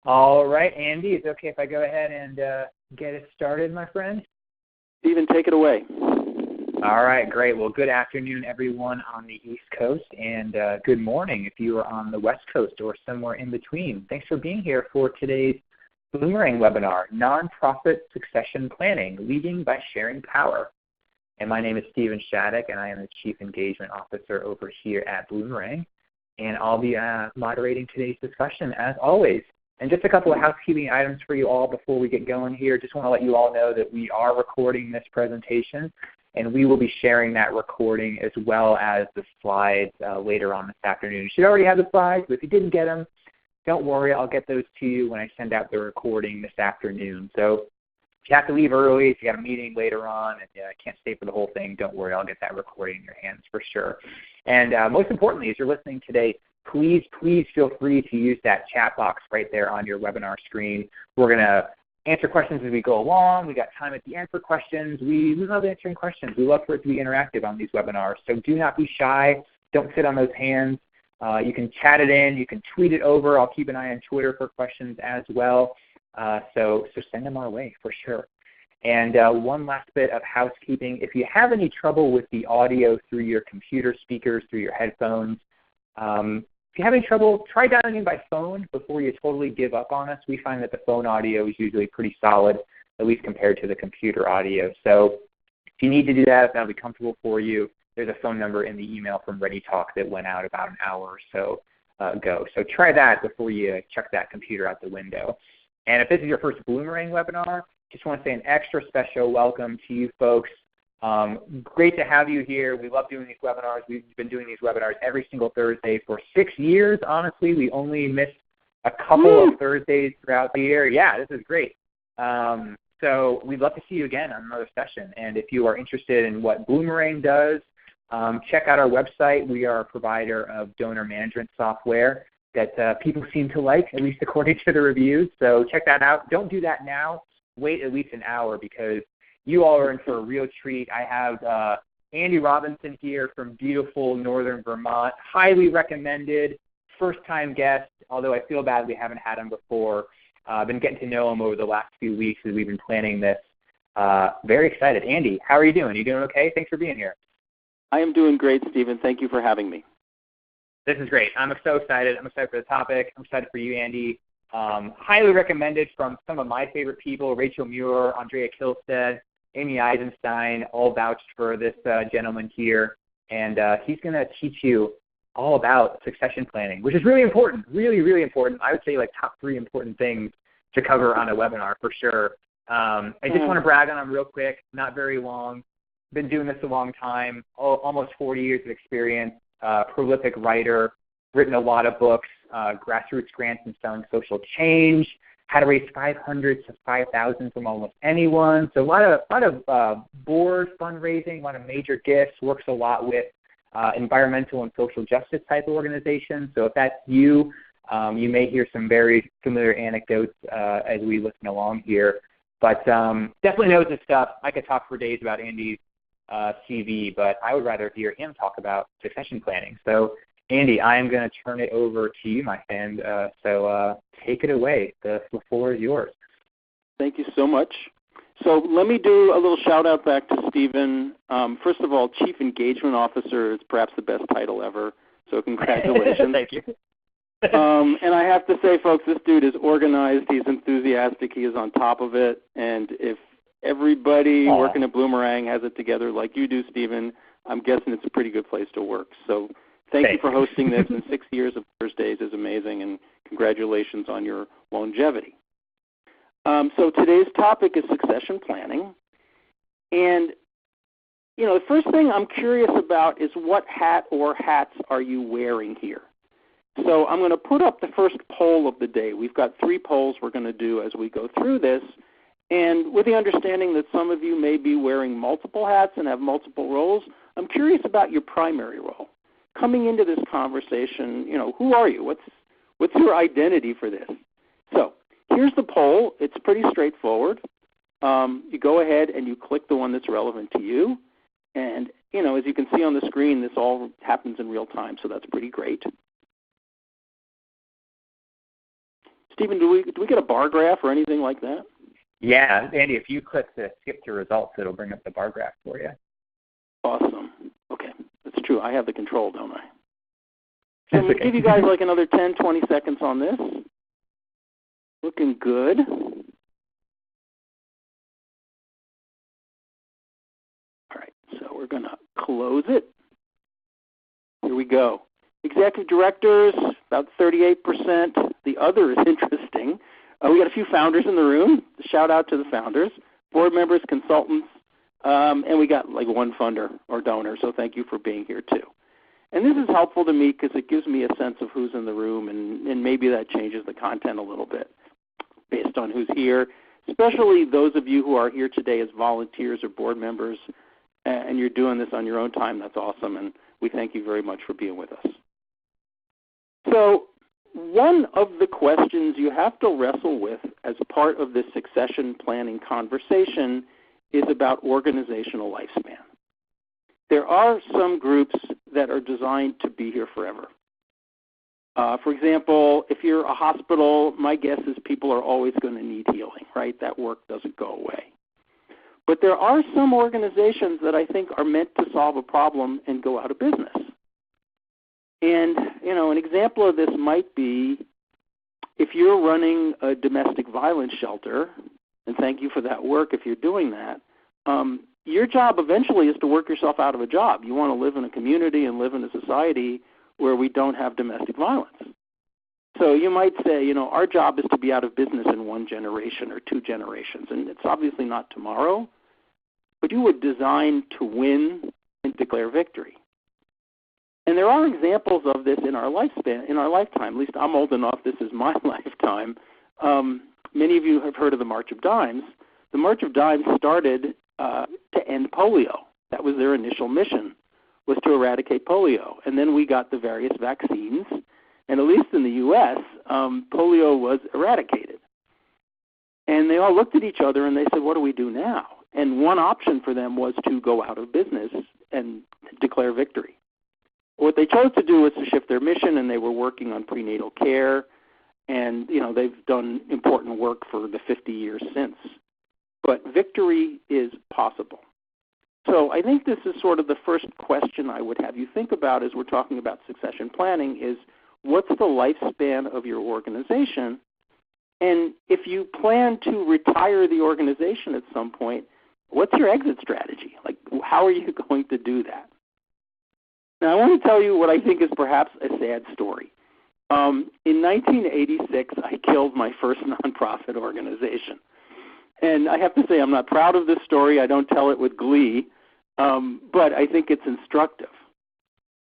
All right, Andy, it's okay if I go ahead and get it started, my friend? Stephen, take it away. All right, great. Well, good afternoon, everyone on the East Coast, and good morning if you are on the West Coast or somewhere in between. Thanks for being here for today's Bloomerang webinar, Nonprofit Succession Planning, Leading by Sharing Power. And my name is Stephen Shattuck, and I am the Chief Engagement Officer over here at Bloomerang. And I'll be moderating today's discussion, as always. And just a couple of housekeeping items for you all before we get going here. Just want to let you all know that we are recording this presentation, and we will be sharing that recording as well as the slides later on this afternoon. You should already have the slides, but if you didn't get them, don't worry. I'll get those to you when I send out the recording this afternoon. So if you have to leave early, if you got a meeting later on and can't stay for the whole thing, don't worry. I'll get that recording in your hands for sure. And most importantly, as you're listening today, please feel free to use that chat box right there on your webinar screen. We're going to answer questions as we go along. We got time at the end for questions. We love answering questions. We love for it to be interactive on these webinars. So do not be shy. Don't sit on those hands. You can chat it in. You can tweet it over. I'll keep an eye on Twitter for questions as well. So send them our way for sure. And one last bit of housekeeping. If you have any trouble with the audio through your computer speakers, through your headphones, if you have any trouble, try dialing in by phone before you totally give up on us. We find that the phone audio is usually pretty solid, at least compared to the computer audio. So if you need to do that, if that'll be comfortable for you, there's a phone number in the email from ReadyTalk that went out about an hour or so ago. So try that before you chuck that computer out the window. And if this is your first Bloomerang webinar, just want to say an extra special welcome to you folks. Great to have you here. We love doing these webinars. We've been doing these webinars every single Thursday for 6 years, honestly. We only missed a couple of Thursdays throughout the year. Yeah, this is great. So we'd love to see you again on another session. And if you are interested in what Bloomerang does, check out our website. We are a provider of donor management software that people seem to like, at least according to the reviews. So check that out. Don't do that now. Wait at least an hour because you all are in for a real treat. I have Andy Robinson here from beautiful northern Vermont. Highly recommended, first-time guest, although I feel bad we haven't had him before. I've been getting to know him over the last few weeks as we've been planning this. Very excited. Andy, how are you doing? You doing okay? Thanks for being here. I am doing great, Stephen. Thank you for having me. This is great. I'm so excited. I'm excited for the topic. I'm excited for you, Andy. Highly recommended from some of my favorite people, Rachel Muir, Andrea Kilstead, Amy Eisenstein, all vouched for this gentleman here. And he's going to teach you all about succession planning, which is really important, really, really important. I would say like top 3 important things to cover on a webinar for sure. I just want to brag on him real quick, not very long. Been doing this a long time, almost 40 years of experience, prolific writer, written a lot of books, grassroots grants and selling social change, how to raise 500 to 5,000 from almost anyone. So a lot of board fundraising, a lot of major gifts, works a lot with environmental and social justice type of organizations. So if that's you, you may hear some very familiar anecdotes as we listen along here. But definitely knows his stuff. I could talk for days about Andy's CV, but I would rather hear him talk about succession planning. So Andy, I am going to turn it over to you, my friend. So take it away. The floor is yours. Thank you so much. So let me do a little shout-out back to Stephen. First of all, Chief Engagement Officer is perhaps the best title ever, so congratulations. Thank you. And I have to say, folks, this dude is organized. He's enthusiastic. He is on top of it. And if everybody working at Bloomerang has it together like you do, Stephen, I'm guessing it's a pretty good place to work. So Thank you for hosting this, and 6 years of Thursdays is amazing, and congratulations on your longevity. So today's topic is succession planning. And, you know, the first thing I'm curious about is what hat or hats are you wearing here? So I'm going to put up the first poll of the day. We've got 3 polls we're going to do as we go through this. And with the understanding that some of you may be wearing multiple hats and have multiple roles, I'm curious about your primary role. Coming into this conversation, you know, who are you? What's your identity for this? So here's the poll. It's pretty straightforward. You go ahead and you click the one that's relevant to you. And, you know, as you can see on the screen, this all happens in real time, so that's pretty great. Stephen, do we get a bar graph or anything like that? Yeah, Andy, if you click the skip to results, it'll bring up the bar graph for you. Awesome. Okay, that's true. I have the control, don't I? So I'm going to give you guys like another 10, 20 seconds on this. Looking good. All right, so we're going to close it. Here we go. Executive directors, about 38%. The other is interesting. We got a few founders in the room. Shout out to the founders. Board members, consultants, and we got like one funder or donor, so thank you for being here too. And this is helpful to me because it gives me a sense of who's in the room, and maybe that changes the content a little bit based on who's here, especially those of you who are here today as volunteers or board members, and you're doing this on your own time. That's awesome, and we thank you very much for being with us. So one of the questions you have to wrestle with as part of this succession planning conversation is about organizational lifespan. There are some groups that are designed to be here forever. For example, if you're a hospital, my guess is people are always going to need healing, right? That work doesn't go away. But there are some organizations that I think are meant to solve a problem and go out of business. And, an example of this might be if you're running a domestic violence shelter, and thank you for that work if you're doing that, your job eventually is to work yourself out of a job. You want to live in a community and live in a society where we don't have domestic violence. So you might say, our job is to be out of business in 1 generation or 2 generations, and it's obviously not tomorrow, but you were designed to win and declare victory. And there are examples of this in our lifespan, in our lifetime. At least I'm old enough, this is my lifetime. Many of you have heard of the March of Dimes. The March of Dimes started to end polio. That was their initial mission, was to eradicate polio. And then we got the various vaccines, and at least in the U.S., polio was eradicated. And they all looked at each other and they said, what do we do now? And one option for them was to go out of business and declare victory. What they chose to do was to shift their mission, and they were working on prenatal care, and they've done important work for the 50 years since. But victory is possible. So I think this is sort of the first question I would have you think about as we're talking about succession planning is, what's the lifespan of your organization? And if you plan to retire the organization at some point, what's your exit strategy? Like, how are you going to do that? Now, I want to tell you what I think is perhaps a sad story. In 1986, I killed my first nonprofit organization. And I have to say I'm not proud of this story. I don't tell it with glee, but I think it's instructive.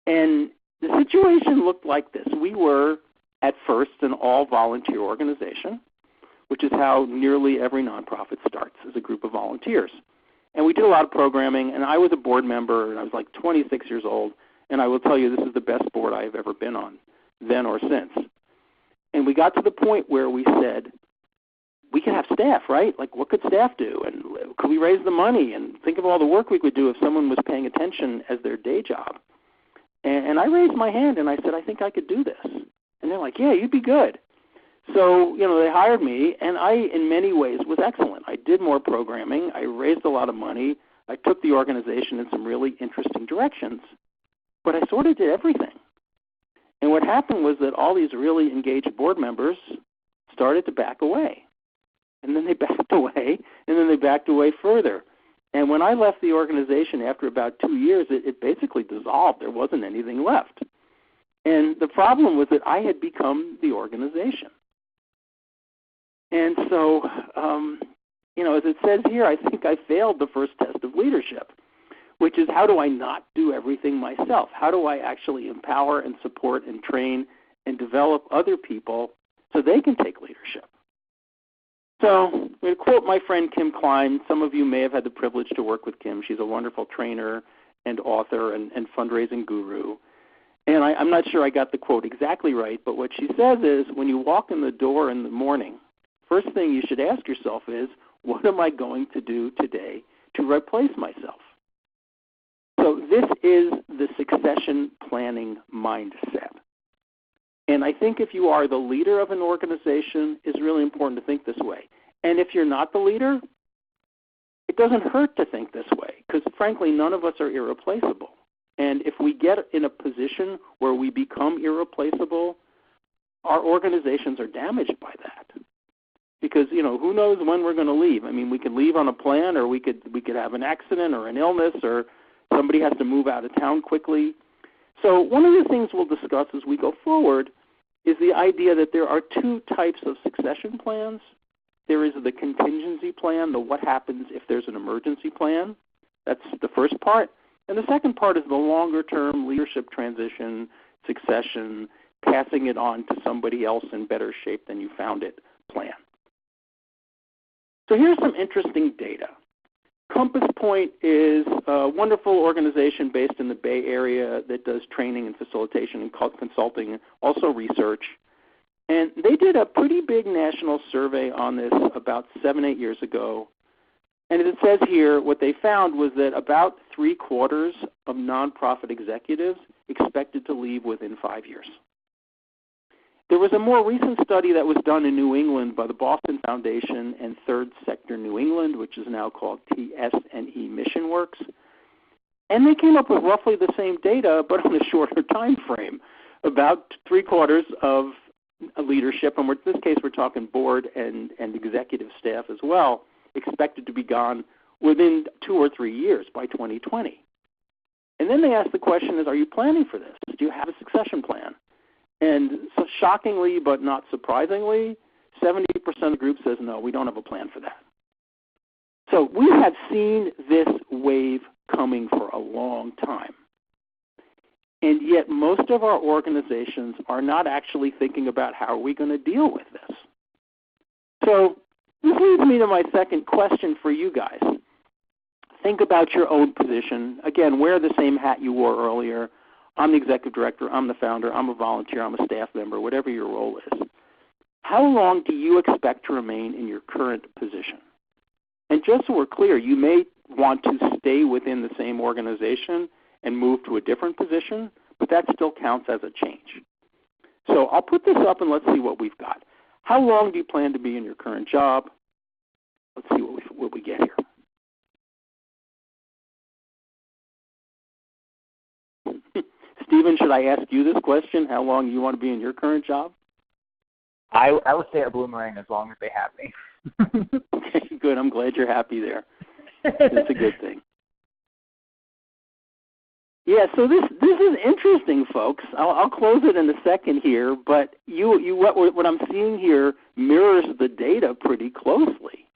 And the situation looked like this. We were, at first, an all-volunteer organization, which is how nearly every nonprofit starts, as a group of volunteers. And we did a lot of programming, and I was a board member, and I was like 26 years old. And I will tell you, this is the best board I have ever been on, then or since. And we got to the point where we said, we could have staff, right? Like, what could staff do? And could we raise the money? And think of all the work we could do if someone was paying attention as their day job. And I raised my hand, and I said, I think I could do this. And they're like, yeah, you'd be good. So, they hired me, and I, in many ways, was excellent. I did more programming. I raised a lot of money. I took the organization in some really interesting directions. But I sort of did everything. And what happened was that all these really engaged board members started to back away. And then they backed away, and then they backed away further. And when I left the organization after about 2 years, it basically dissolved. There wasn't anything left. And the problem was that I had become the organization. And so, as it says here, I think I failed the first test of leadership, which is, how do I not do everything myself? How do I actually empower and support and train and develop other people so they can take leadership? So I'm going to quote my friend Kim Klein. Some of you may have had the privilege to work with Kim. She's a wonderful trainer and author and fundraising guru. And I'm not sure I got the quote exactly right, but what she says is, when you walk in the door in the morning, first thing you should ask yourself is, what am I going to do today to replace myself? So this is the succession planning mindset. And I think if you are the leader of an organization, it's really important to think this way. And if you're not the leader, it doesn't hurt to think this way because, frankly, none of us are irreplaceable. And if we get in a position where we become irreplaceable, our organizations are damaged by that. Because, who knows when we're going to leave? I mean, we could leave on a plan, or we could have an accident or an illness, or somebody has to move out of town quickly. So one of the things we'll discuss as we go forward is the idea that there are two types of succession plans. There is the contingency plan, the what happens if there's an emergency plan. That's the first part. And the second part is the longer-term leadership transition, succession, passing it on to somebody else in better shape than you found it plan. So here's some interesting data. Compass Point is a wonderful organization based in the Bay Area that does training and facilitation and consulting, also research. And they did a pretty big national survey on this about 7-8 years ago. And as it says here, what they found was that about 3/4 of nonprofit executives expected to leave within 5 years. There was a more recent study that was done in New England by the Boston Foundation and Third Sector New England, which is now called TS&E Mission Works. And they came up with roughly the same data, but on a shorter time frame, about 3/4 of leadership, and in this case we're talking board and executive staff as well, expected to be gone within 2 or 3 years by 2020. And then they asked the question is, are you planning for this? Do you have a succession plan? And so shockingly, but not surprisingly, 70% of the group says, no, we don't have a plan for that. So we have seen this wave coming for a long time. And yet most of our organizations are not actually thinking about how are we going to deal with this. So this leads me to my second question for you guys. Think about your own position. Again, wear the same hat you wore earlier. I'm the executive director, I'm the founder, I'm a volunteer, I'm a staff member, whatever your role is. How long do you expect to remain in your current position? And just so we're clear, you may want to stay within the same organization and move to a different position, but that still counts as a change. So I'll put this up and let's see what we've got. How long do you plan to be in your current job? Let's see what we get here. Stephen, should I ask you this question? How long you want to be in your current job? I would stay at Bloomerang as long as they have me. Okay, good. I'm glad you're happy there. It's a good thing. Yeah, so this is interesting, folks. I'll close it in a second here, but what I'm seeing here mirrors the data pretty closely.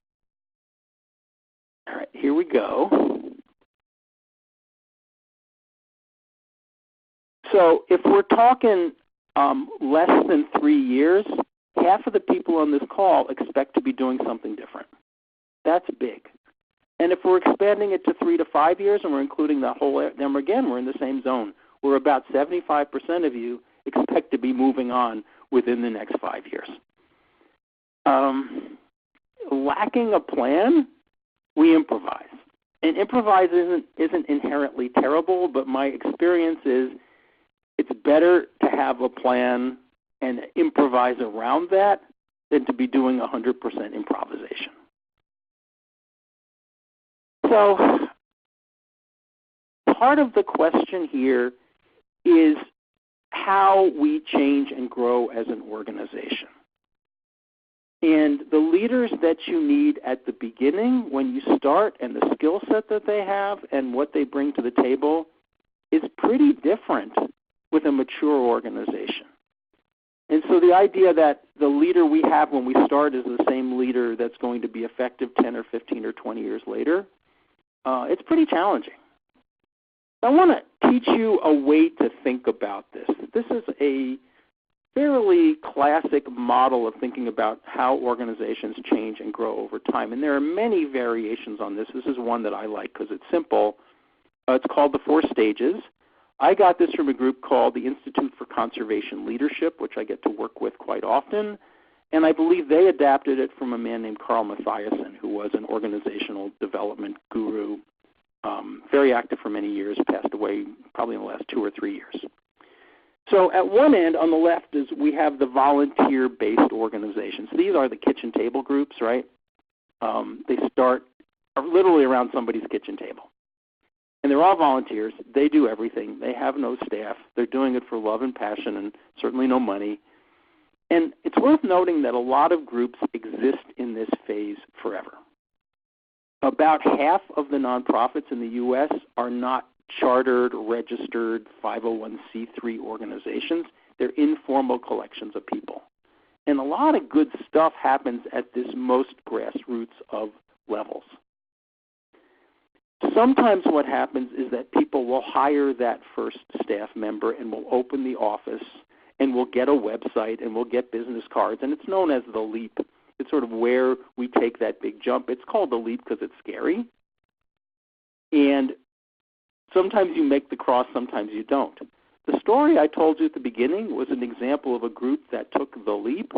All right, here we go. So if we're talking less than 3 years, half of the people on this call expect to be doing something different. That's big. And if we're expanding it to 3 to 5 years and we're including the whole, then again, we're in the same zone. Where about 75% of you expect to be moving on within the next 5 years. Lacking a plan, we improvise. And improvise isn't inherently terrible, but my experience is it's better to have a plan and improvise around that than to be doing 100% improvisation. So part of the question here is how we change and grow as an organization. And the leaders that you need at the beginning when you start and the skill set that they have and what they bring to the table is pretty different with a mature organization. And so the idea that the leader we have when we start is the same leader that's going to be effective 10 or 15 or 20 years later, it's pretty challenging. I want to teach you a way to think about this. This is a fairly classic model of thinking about how organizations change and grow over time. And there are many variations on this. This is one that I like because it's simple. It's called the 4 stages. I got this from a group called the Institute for Conservation Leadership, which I get to work with quite often. And I believe they adapted it from a man named Carl Mathiasen, who was an organizational development guru, very active for many years, passed away probably in the last 2 or 3 years. So at one end on the left is we have the volunteer-based organizations. These are the kitchen table groups, right? They start literally around somebody's kitchen table. And they're all volunteers. They do everything. They have no staff. They're doing it for love and passion and certainly no money. And it's worth noting that a lot of groups exist in this phase forever. About half of the nonprofits in the U.S. are not chartered, registered 501c3 organizations. They're informal collections of people. And a lot of good stuff happens at this most grassroots of levels. Sometimes what happens is that people will hire that first staff member and will open the office and we'll get a website and we'll get business cards, and it's known as the leap. It's sort of where we take that big jump. It's called the leap because it's scary. And sometimes you make the cross, sometimes you don't. The story I told you at the beginning was an example of a group that took the leap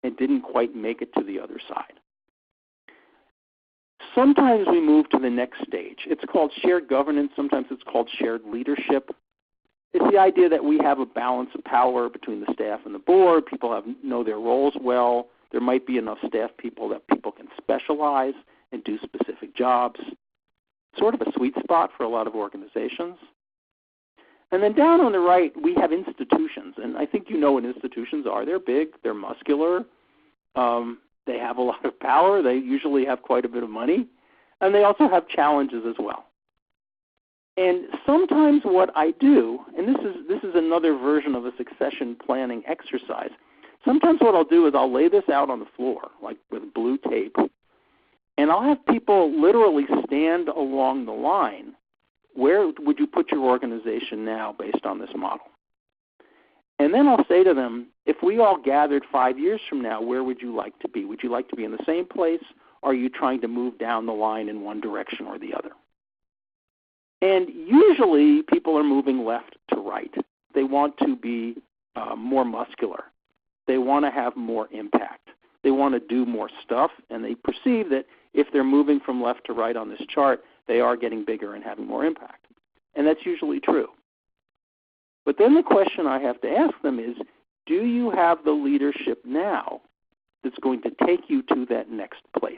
and didn't quite make it to the other side. Sometimes we move to the next stage. It's called shared governance. Sometimes it's called shared leadership. It's the idea that we have a balance of power between the staff and the board. People know their roles well. There might be enough staff people that people can specialize and do specific jobs. Sort of a sweet spot for a lot of organizations. And then down on the right, we have institutions. And I think you know what institutions are. They're big. They're muscular. They have a lot of power. They usually have quite a bit of money. And they also have challenges as well. And sometimes what I do, and this is another version of a succession planning exercise, sometimes what I'll do is I'll lay this out on the floor, like with blue tape, and I'll have people literally stand along the line. Where would you put your organization now based on this model? And then I'll say to them, if we all gathered 5 years from now, where would you like to be? Would you like to be in the same place, or are you trying to move down the line in one direction or the other? And usually people are moving left to right. They want to be more muscular. They want to have more impact. They want to do more stuff, and they perceive that if they're moving from left to right on this chart, they are getting bigger and having more impact. And that's usually true. But then the question I have to ask them is, do you have the leadership now that's going to take you to that next place?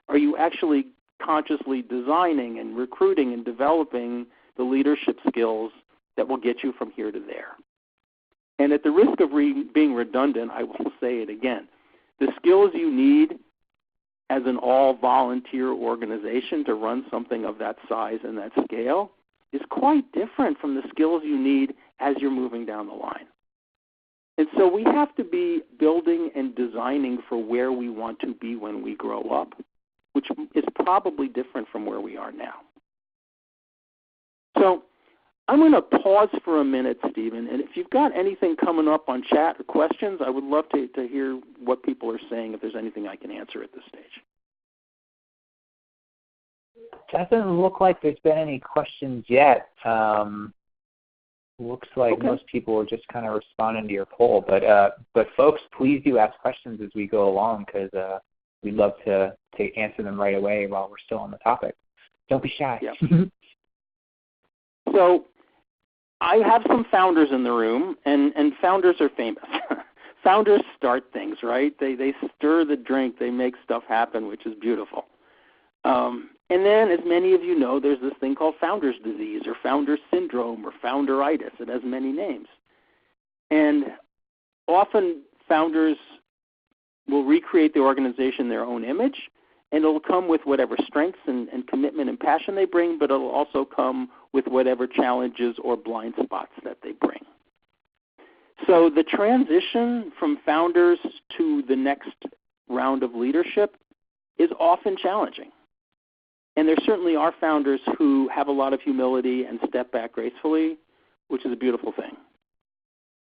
Are you actually consciously designing and recruiting and developing the leadership skills that will get you from here to there? And at the risk of being redundant, I will say it again. The skills you need as an all-volunteer organization to run something of that size and that scale is quite different from the skills you need as you're moving down the line. And so we have to be building and designing for where we want to be when we grow up, which is probably different from where we are now. So I'm going to pause for a minute, Stephen, and if you've got anything coming up on chat or questions, I would love to hear what people are saying, if there's anything I can answer at this stage. Doesn't look like there's been any questions yet. Looks like okay. Most people are just kind of responding to your poll. But folks, please do ask questions as we go along, because we'd love to answer them right away while we're still on the topic. Don't be shy. Yep. So I have some founders in the room, and founders are famous. Founders start things, right? They stir the drink. They make stuff happen, which is beautiful. And then, as many of you know, there's this thing called founder's disease or founder syndrome or founderitis. It has many names. And often founders will recreate the organization in their own image, and it'll come with whatever strengths and commitment and passion they bring, but it'll also come with whatever challenges or blind spots that they bring. So the transition from founders to the next round of leadership is often challenging. And there certainly are founders who have a lot of humility and step back gracefully, which is a beautiful thing.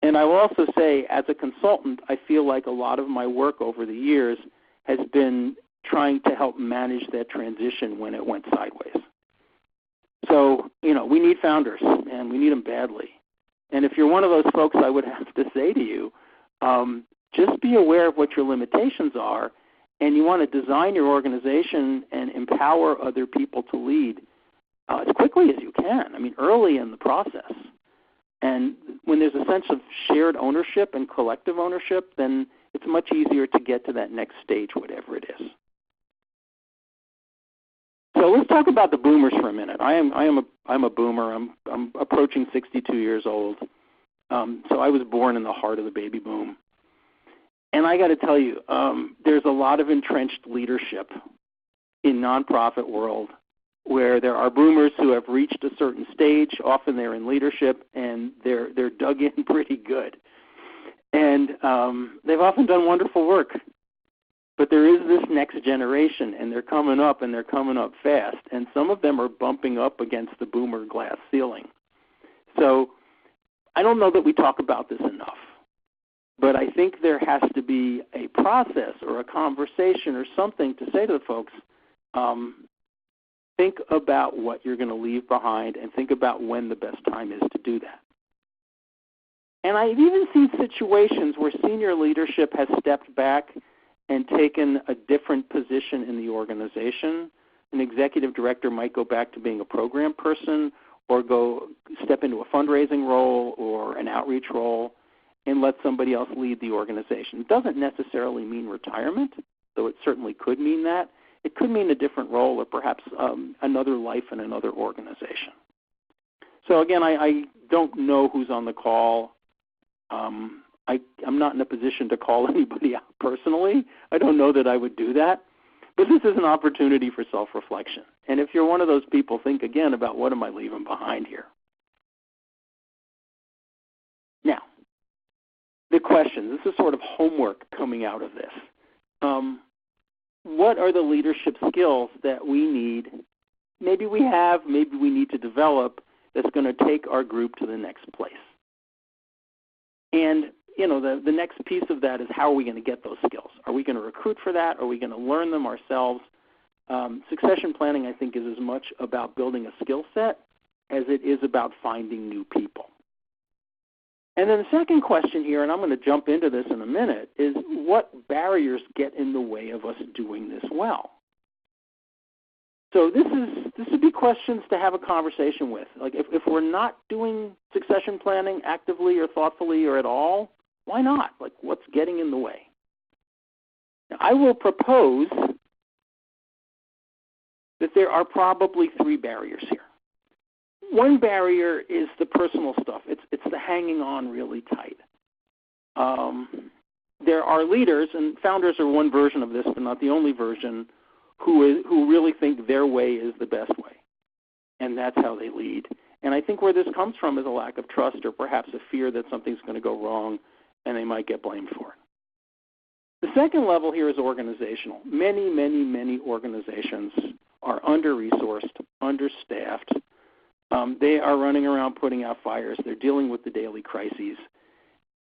And I will also say, as a consultant, I feel like a lot of my work over the years has been trying to help manage that transition when it went sideways. So, we need founders, and we need them badly. And if you're one of those folks, I would have to say to you, just be aware of what your limitations are, and you want to design your organization and empower other people to lead as quickly as you can. Early in the process. And when there's a sense of shared ownership and collective ownership, then it's much easier to get to that next stage, whatever it is. So let's talk about the boomers for a minute. I'm a boomer. I'm approaching 62 years old. So I was born in the heart of the baby boom. And I got to tell you, there's a lot of entrenched leadership in nonprofit world where there are boomers who have reached a certain stage. Often they're in leadership, and they're dug in pretty good. And they've often done wonderful work. But there is this next generation, and they're coming up, and they're coming up fast. And some of them are bumping up against the boomer glass ceiling. So I don't know that we talk about this enough. But I think there has to be a process or a conversation or something to say to the folks, think about what you're going to leave behind and think about when the best time is to do that. And I've even seen situations where senior leadership has stepped back and taken a different position in the organization. An executive director might go back to being a program person or go step into a fundraising role or an outreach role and let somebody else lead the organization. It doesn't necessarily mean retirement, though it certainly could mean that. It could mean a different role or perhaps another life in another organization. So again, I don't know who's on the call. I'm not in a position to call anybody out personally. I don't know that I would do that. But this is an opportunity for self-reflection. And if you're one of those people, think again about what am I leaving behind here. Now, the question, this is sort of homework coming out of this. What are the leadership skills that we need, maybe we have, maybe we need to develop, that's going to take our group to the next place? And, you know, the next piece of that is how are we going to get those skills? Are we going to recruit for that? Are we going to learn them ourselves? Succession planning, I think, is as much about building a skill set as it is about finding new people. And then the second question here, and I'm going to jump into this in a minute, is what barriers get in the way of us doing this well? So this would be questions to have a conversation with. Like if we're not doing succession planning actively or thoughtfully or at all, why not? Like what's getting in the way? Now, I will propose that there are probably three barriers here. One barrier is the personal stuff. It's the hanging on really tight. There are leaders, and founders are one version of this, but not the only version, who really think their way is the best way, and that's how they lead. And I think where this comes from is a lack of trust or perhaps a fear that something's going to go wrong and they might get blamed for it. The second level here is organizational. Many, many, many organizations are under-resourced, understaffed. They are running around putting out fires. They're dealing with the daily crises.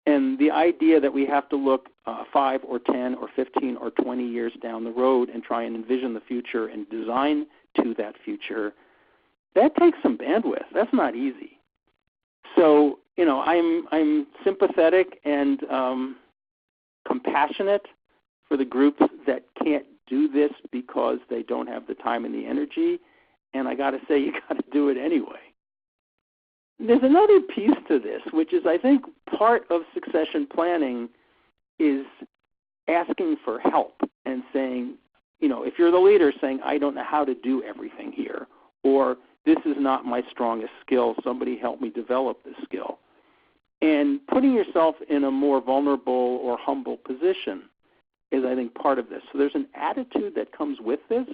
And the idea that we have to look 5 or 10 or 15 or 20 years down the road and try and envision the future and design to that future, that takes some bandwidth. That's not easy. So, you know, I'm sympathetic and compassionate for the groups that can't do this because they don't have the time and the energy. And I got to say, you got to do it anyway. There's another piece to this, which is I think part of succession planning is asking for help and saying, you know, if you're the leader, saying, I don't know how to do everything here, or this is not my strongest skill, somebody help me develop this skill. And putting yourself in a more vulnerable or humble position is, I think, part of this. So there's an attitude that comes with this.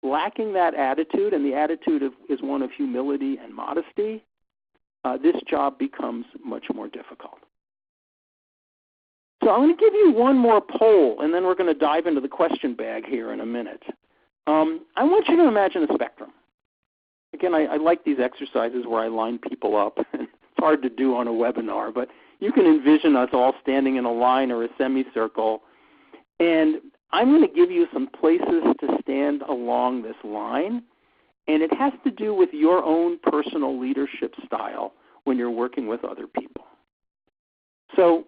Lacking that attitude, and the attitude is one of humility and modesty, this job becomes much more difficult. So I'm going to give you one more poll, and then we're going to dive into the question bag here in a minute. I want you to imagine a spectrum. Again, I like these exercises where I line people up. It's hard to do on a webinar, but you can envision us all standing in a line or a semicircle, and I'm going to give you some places to stand along this line, and it has to do with your own personal leadership style when you're working with other people. So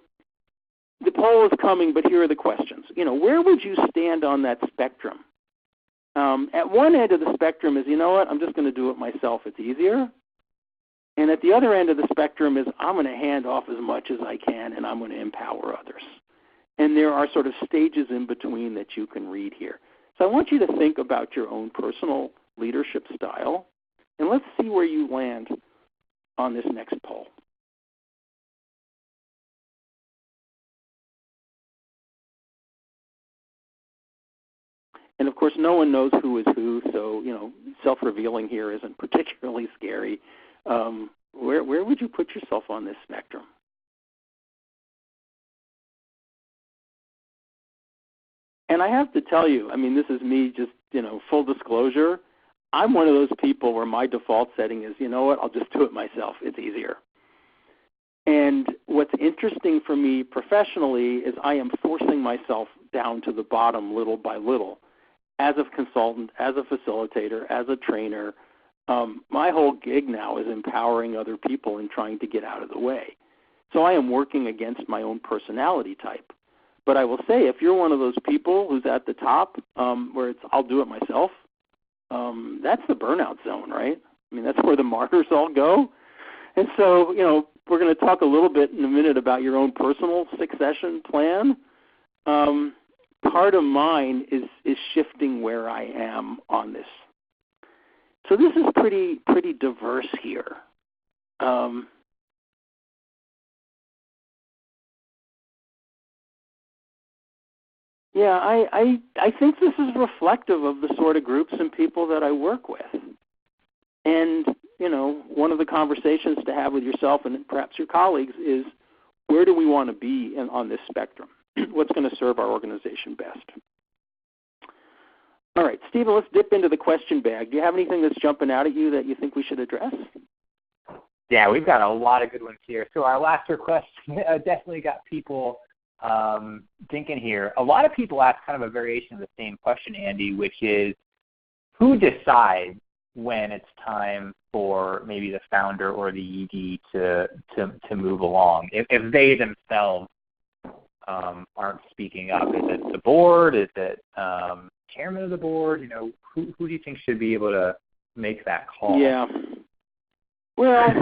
the poll is coming, but here are the questions. You know, where would you stand on that spectrum? At one end of the spectrum is, you know what, I'm just going to do it myself. It's easier. And at the other end of the spectrum is I'm going to hand off as much as I can and I'm going to empower others. And there are sort of stages in between that you can read here. So I want you to think about your own personal leadership style, and let's see where you land on this next poll. And of course, no one knows who is who, so self-revealing here isn't particularly scary. Where would you put yourself on this spectrum? And I have to tell you, this is me just, full disclosure. I'm one of those people where my default setting is, you know what, I'll just do it myself. It's easier. And what's interesting for me professionally is I am forcing myself down to the bottom little by little. As a consultant, as a facilitator, as a trainer, my whole gig now is empowering other people and trying to get out of the way. So I am working against my own personality type. But I will say, if you're one of those people who's at the top where it's I'll do it myself, that's the burnout zone, right? That's where the martyrs all go. And so, we're going to talk a little bit in a minute about your own personal succession plan. Part of mine is shifting where I am on this. So this is pretty diverse here. I think this is reflective of the sort of groups and people that I work with. And, one of the conversations to have with yourself and perhaps your colleagues is, where do we want to be on this spectrum? What's going to serve our organization best? All right, Stephen, let's dip into the question bag. Do you have anything that's jumping out at you that you think we should address? Yeah, we've got a lot of good ones here. So our last request definitely got people thinking here. A lot of people ask kind of a variation of the same question, Andy, which is, who decides when it's time for maybe the founder or the ED to move along? If they themselves aren't speaking up, is it the board? Is it chairman of the board? Who do you think should be able to make that call? Yeah. Well,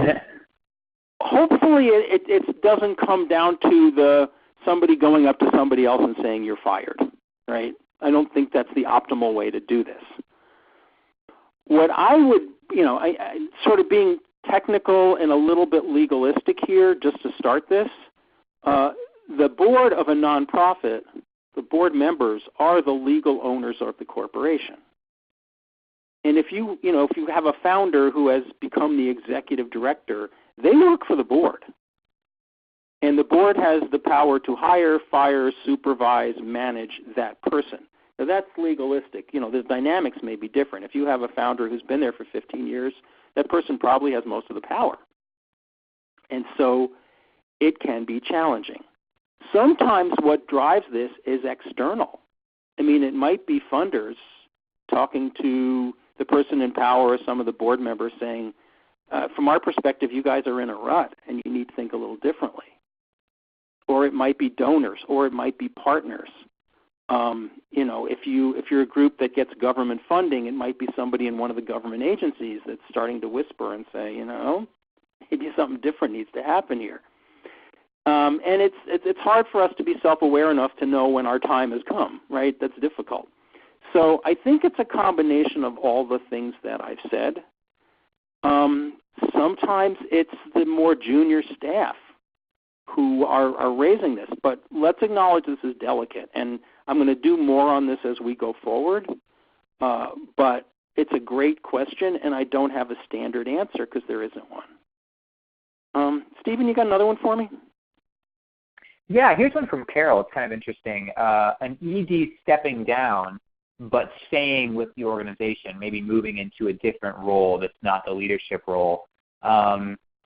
hopefully it doesn't come down to somebody going up to somebody else and saying you're fired, right? I don't think that's the optimal way to do this. What I would, I sort of being technical and a little bit legalistic here, just to start this, the board of a nonprofit, the board members are the legal owners of the corporation. And if you have a founder who has become the executive director, they work for the board. And the board has the power to hire, fire, supervise, manage that person. Now, that's legalistic. The dynamics may be different. If you have a founder who's been there for 15 years, that person probably has most of the power. And so it can be challenging. Sometimes what drives this is external. It might be funders talking to the person in power or some of the board members saying, from our perspective, you guys are in a rut and you need to think a little differently. Or it might be donors, or it might be partners. If you're a group that gets government funding, it might be somebody in one of the government agencies that's starting to whisper and say, maybe something different needs to happen here. And it's hard for us to be self-aware enough to know when our time has come, right? That's difficult. So I think it's a combination of all the things that I've said. Sometimes it's the more junior staff who are raising this, but let's acknowledge this is delicate. And I'm going to do more on this as we go forward, but it's a great question, and I don't have a standard answer because there isn't one. Stephen, you got another one for me? Yeah, here's one from Carol. It's kind of interesting. An ED stepping down but staying with the organization, maybe moving into a different role that's not the leadership role.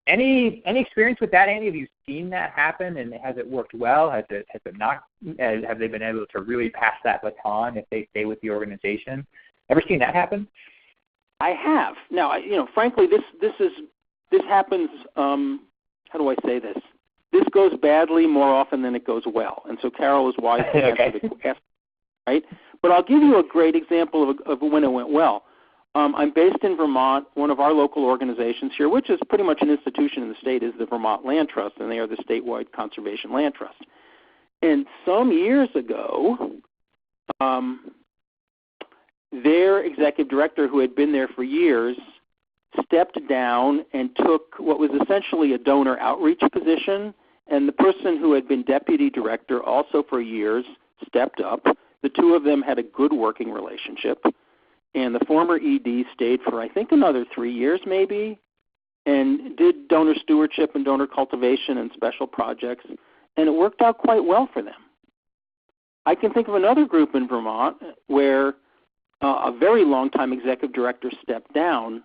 Any experience with that, Andy? Have you seen that happen, and has it worked well? Has it not? Have they been able to really pass that baton if they stay with the organization? Ever seen that happen? I have. Now, frankly, this happens. How do I say this? This goes badly more often than it goes well, and so Carol is wise to answer the question, right? But I'll give you a great example of when it went well. I'm based in Vermont. One of our local organizations here, which is pretty much an institution in the state, is the Vermont Land Trust, and they are the statewide conservation land trust. And some years ago, their executive director, who had been there for years, stepped down and took what was essentially a donor outreach position, and the person who had been deputy director also for years stepped up. The two of them had a good working relationship, and the former ED stayed for I think another 3 years maybe, and did donor stewardship and donor cultivation and special projects, and it worked out quite well for them. I can think of another group in Vermont where a very long-time executive director stepped down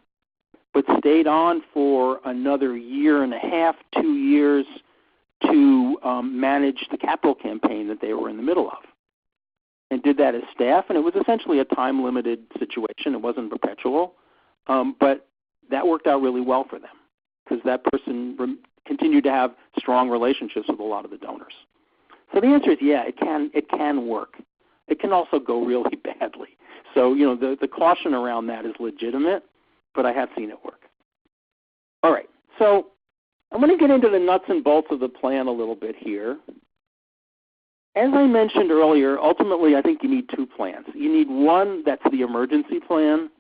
but stayed on for another year and a half, 2 years, to manage the capital campaign that they were in the middle of, and did that as staff. And it was essentially a time-limited situation. It wasn't perpetual, but that worked out really well for them because that person continued to have strong relationships with a lot of the donors. So the answer is, yeah, it can work. It can also go really badly. So, the caution around that is legitimate, but I have seen it work. All right, so I'm going to get into the nuts and bolts of the plan a little bit here. As I mentioned earlier, ultimately I think you need two plans. You need one that's the emergency plan.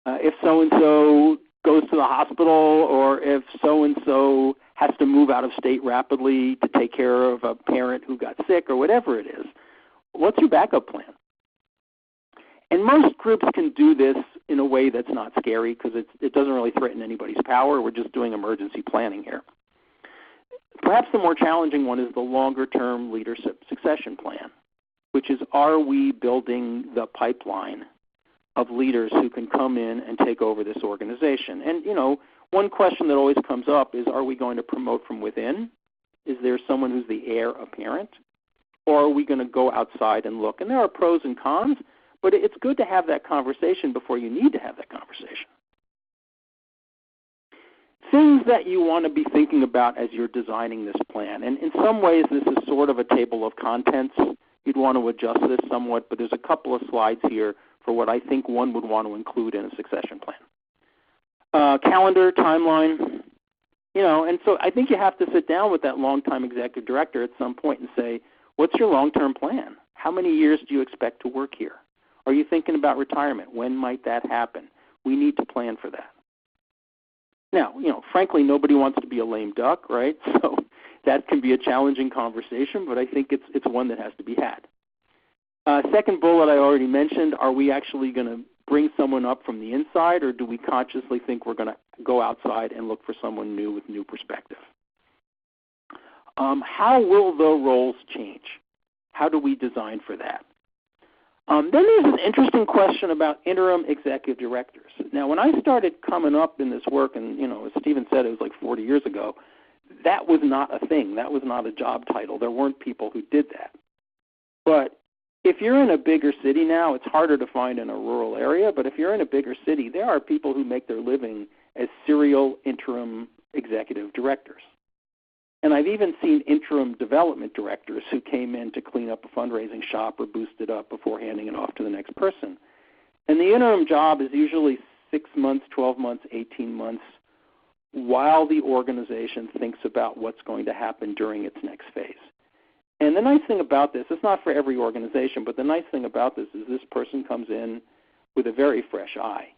If so-and-so goes to the hospital, or if so-and-so has to move out of state rapidly to take care of a parent who got sick, or whatever it is, what's your backup plan? And most groups can do this in a way that's not scary because it doesn't really threaten anybody's power. We're just doing emergency planning here. Perhaps the more challenging one is the longer-term leadership succession plan, which is, are we building the pipeline of leaders who can come in and take over this organization? And, one question that always comes up is, are we going to promote from within? Is there someone who's the heir apparent? Or are we going to go outside and look? And there are pros and cons, but it's good to have that conversation before you need to have that conversation. Things that you want to be thinking about as you're designing this plan. And in some ways, this is sort of a table of contents. You'd want to adjust this somewhat, but there's a couple of slides here for what I think one would want to include in a succession plan. Calendar, timeline, and so I think you have to sit down with that long-time executive director at some point and say, what's your long-term plan? How many years do you expect to work here? Are you thinking about retirement? When might that happen? We need to plan for that. Now, frankly, nobody wants to be a lame duck, right? So that can be a challenging conversation, but I think it's one that has to be had. Second bullet I already mentioned, are we actually going to bring someone up from the inside, or do we consciously think we're going to go outside and look for someone new with new perspective? How will the roles change? How do we design for that? Then there's an interesting question about interim executive directors. Now, when I started coming up in this work, and as Stephen said, it was like 40 years ago, that was not a thing. That was not a job title. There weren't people who did that. But if you're in a bigger city now, it's harder to find in a rural area, but if you're in a bigger city, there are people who make their living as serial interim executive directors. And I've even seen interim development directors who came in to clean up a fundraising shop or boost it up before handing it off to the next person. And the interim job is usually 6 months, 12 months, 18 months, while the organization thinks about what's going to happen during its next phase. And the nice thing about this, it's not for every organization, but the nice thing about this is this person comes in with a very fresh eye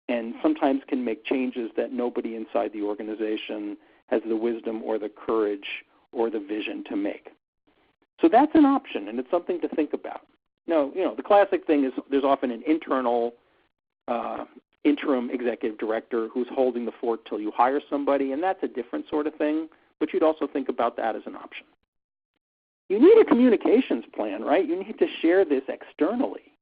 and sometimes can make changes that nobody inside the organization has the wisdom or the courage or the vision to make. So that's an option, and it's something to think about. Now, the classic thing is there's often an internal interim executive director who's holding the fort till you hire somebody, and that's a different sort of thing, but you'd also think about that as an option. You need a communications plan, right? You need to share this externally.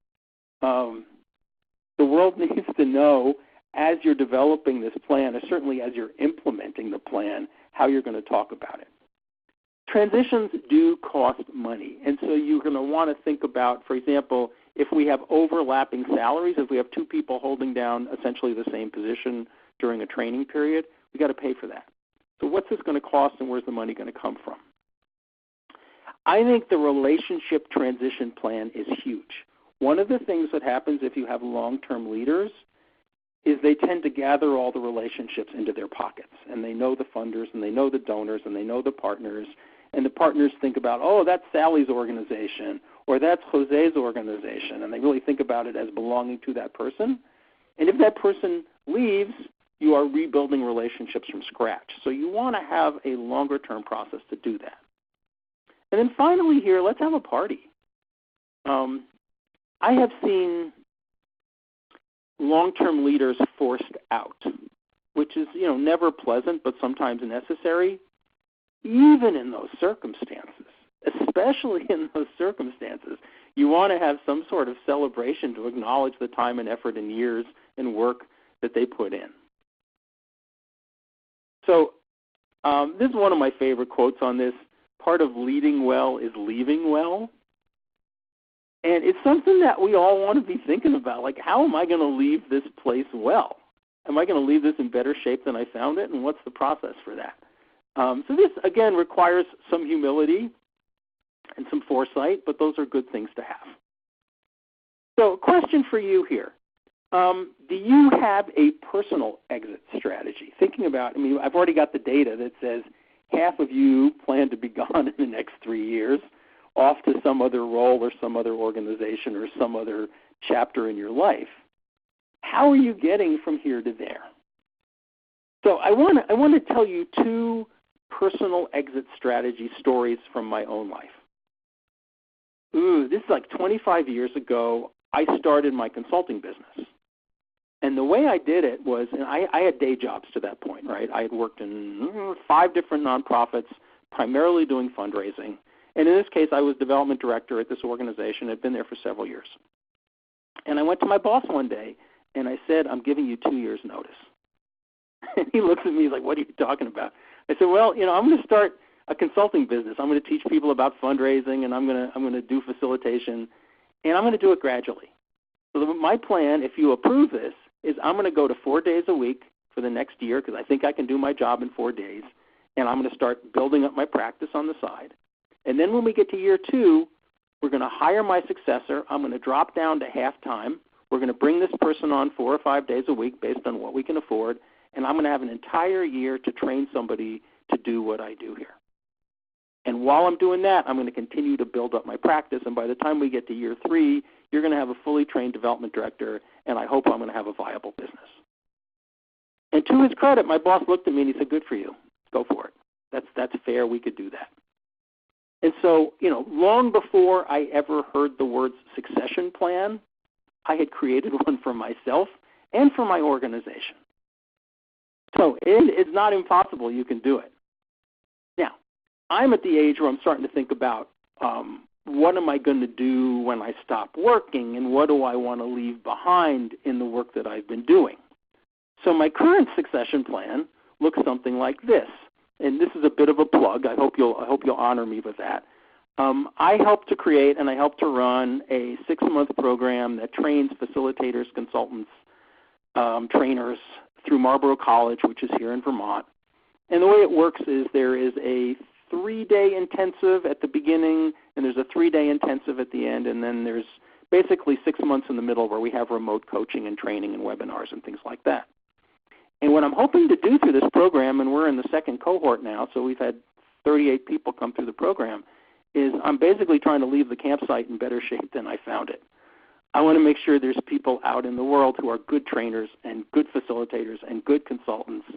The world needs to know, as you're developing this plan, or certainly as you're implementing the plan, how you're going to talk about it. Transitions do cost money, and so you're going to want to think about, for example, if we have overlapping salaries, if we have two people holding down essentially the same position during a training period, we've got to pay for that. So what's this going to cost, and where's the money going to come from? I think the relationship transition plan is huge. one of the things that happens if you have long-term leaders is they tend to gather all the relationships into their pockets, and they know the funders, and they know the donors, and they know the partners, and the partners think about, oh, that's Sally's organization, or that's Jose's organization, and they really think about it as belonging to that person. And if that person leaves, you are rebuilding relationships from scratch. So you want to have a longer-term process to do that. And then finally here, let's have a party. I have seen long-term leaders forced out, which is, never pleasant but sometimes necessary, even in those circumstances. Especially in those circumstances, you want to have some sort of celebration to acknowledge the time and effort and years and work that they put in. So this is one of my favorite quotes on this. Part of leading well is leaving well. And it's something that we all want to be thinking about. Like, how am I going to leave this place well? Am I going to leave this in better shape than I found it? And what's the process for that? So this, again, requires some humility and some foresight, but those are good things to have. So question for you here. Do you have a personal exit strategy? Thinking about, I've already got the data that says half of you plan to be gone in the next 3 years, off to some other role or some other organization or some other chapter in your life. How are you getting from here to there? So I want to tell you 2 personal exit strategy stories from my own life. This is like 25 years ago. I started my consulting business. And the way I did it was, and I had day jobs to that point, right? I had worked in 5 different nonprofits, primarily doing fundraising. And in this case, I was development director at this organization. I'd been there for several years. And I went to my boss one day, and I said, I'm giving you 2 years' notice. And he looks at me, he's like, what are you talking about? I said, well, I'm going to start a consulting business. I'm going to teach people about fundraising, and I'm going to do facilitation, and I'm going to do it gradually. So my plan, if you approve this, is I'm going to go to 4 days a week for the next year because I think I can do my job in 4 days, and I'm going to start building up my practice on the side. And then when we get to year 2, we're going to hire my successor. I'm going to drop down to half-time. We're going to bring this person on 4 or 5 days a week based on what we can afford, and I'm going to have an entire year to train somebody to do what I do here. And while I'm doing that, I'm going to continue to build up my practice, and by the time we get to year 3, you're going to have a fully trained development director, and I hope I'm going to have a viable business. And to his credit, my boss looked at me and he said, good for you. Go for it. That's fair. We could do that. And so, long before I ever heard the words succession plan, I had created one for myself and for my organization. So it's not impossible. You can do it. Now, I'm at the age where I'm starting to think about what am I going to do when I stop working, and what do I want to leave behind in the work that I've been doing. So my current succession plan looks something like this. And this is a bit of a plug. I hope you'll honor me with that. I help to create and I help to run a 6-month program that trains facilitators, consultants, trainers through Marlborough College, which is here in Vermont. And the way it works is there is a 3-day intensive at the beginning, and there's a 3-day intensive at the end, and then there's basically 6 months in the middle where we have remote coaching and training and webinars and things like that. And what I'm hoping to do through this program, and we're in the 2nd cohort now, so we've had 38 people come through the program, is I'm basically trying to leave the campsite in better shape than I found it. I want to make sure there's people out in the world who are good trainers and good facilitators and good consultants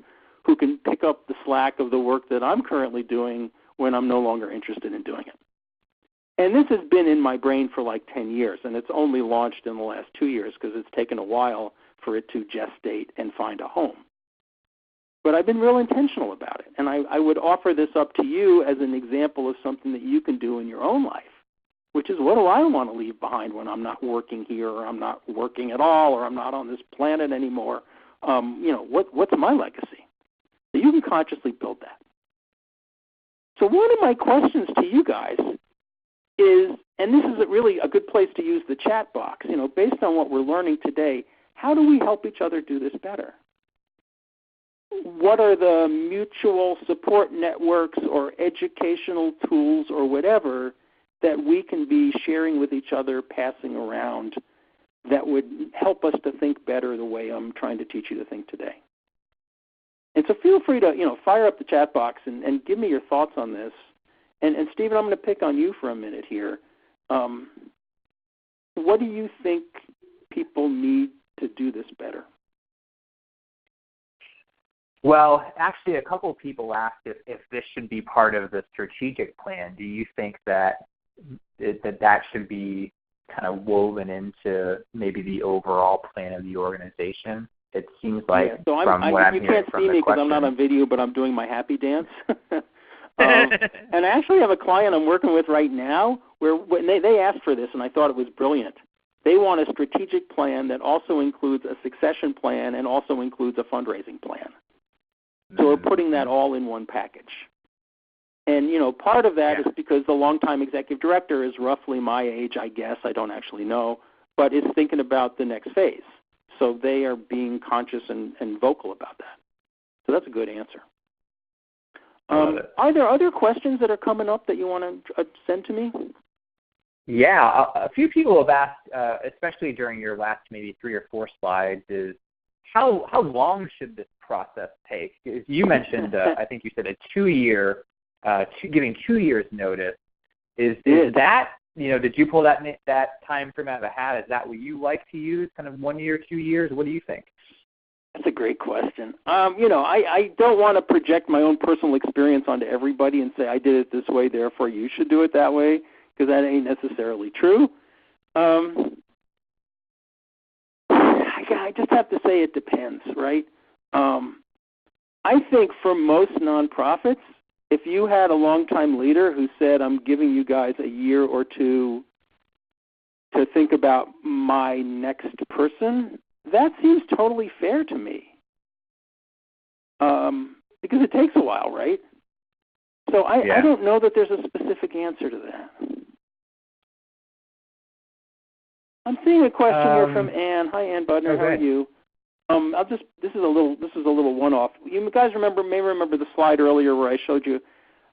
who can pick up the slack of the work that I'm currently doing when I'm no longer interested in doing it. And this has been in my brain for like 10 years, and it's only launched in the last 2 years because it's taken a while for it to gestate and find a home. But I've been real intentional about it, and I would offer this up to you as an example of something that you can do in your own life, which is, what do I want to leave behind when I'm not working here, or I'm not working at all, or I'm not on this planet anymore? What's my legacy? So you can consciously build that. So one of my questions to you guys is, and this is really a good place to use the chat box, based on what we're learning today, how do we help each other do this better? What are the mutual support networks or educational tools or whatever that we can be sharing with each other, passing around, that would help us to think better the way I'm trying to teach you to think today? And so feel free to, fire up the chat box and give me your thoughts on this. And Stephen, I'm going to pick on you for a minute here. What do you think people need to do this better? Well, actually, a couple of people asked if this should be part of the strategic plan. Do you think that should be kind of woven into maybe the overall plan of the organization? It seems like so what I'm hearing from the question. You can't see me because I'm not on video, but I'm doing my happy dance. And I actually have a client I'm working with right now where when they asked for this, and I thought it was brilliant. They want a strategic plan that also includes a succession plan and also includes a fundraising plan. So we're putting that all in one package. And, part of that is because the longtime executive director is roughly my age, I guess. I don't actually know. But is thinking about the next phase. So they are being conscious and vocal about that. So that's a good answer. Are there other questions that are coming up that you want to send to me? Yeah, a few people have asked, especially during your last maybe 3 or 4 slides, is how long should this process take? You mentioned, I think you said a 2-year, giving 2 years notice. Is that, did you pull that time frame out of a hat? Is that what you like to use, kind of 1 year, 2 years? What do you think? That's a great question. I don't want to project my own personal experience onto everybody and say I did it this way, therefore you should do it that way, because that ain't necessarily true. I just have to say it depends, right? I think for most nonprofits, if you had a longtime leader who said, I'm giving you guys a year or 2 to think about my next person, that seems totally fair to me. Because it takes a while, right? So I don't know that there's a specific answer to that. I'm seeing a question here from Ann. Hi, Ann Budner. Okay. How are you? This is a little one-off. You guys may remember the slide earlier where I showed you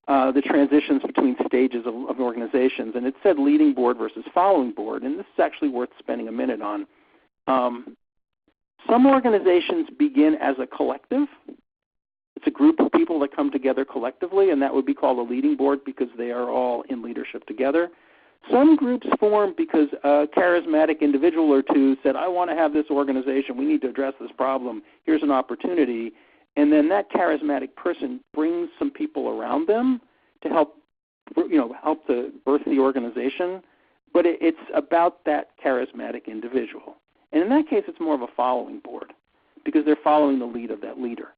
the transitions between stages of organizations, and it said leading board versus following board, and this is actually worth spending a minute on. Some organizations begin as a collective. It's a group of people that come together collectively, and that would be called a leading board because they are all in leadership together. Some groups form because a charismatic individual or two said, I want to have this organization. We need to address this problem. Here's an opportunity. And then that charismatic person brings some people around them to help to birth the organization. But it's about that charismatic individual. And in that case, it's more of a following board because they're following the lead of that leader.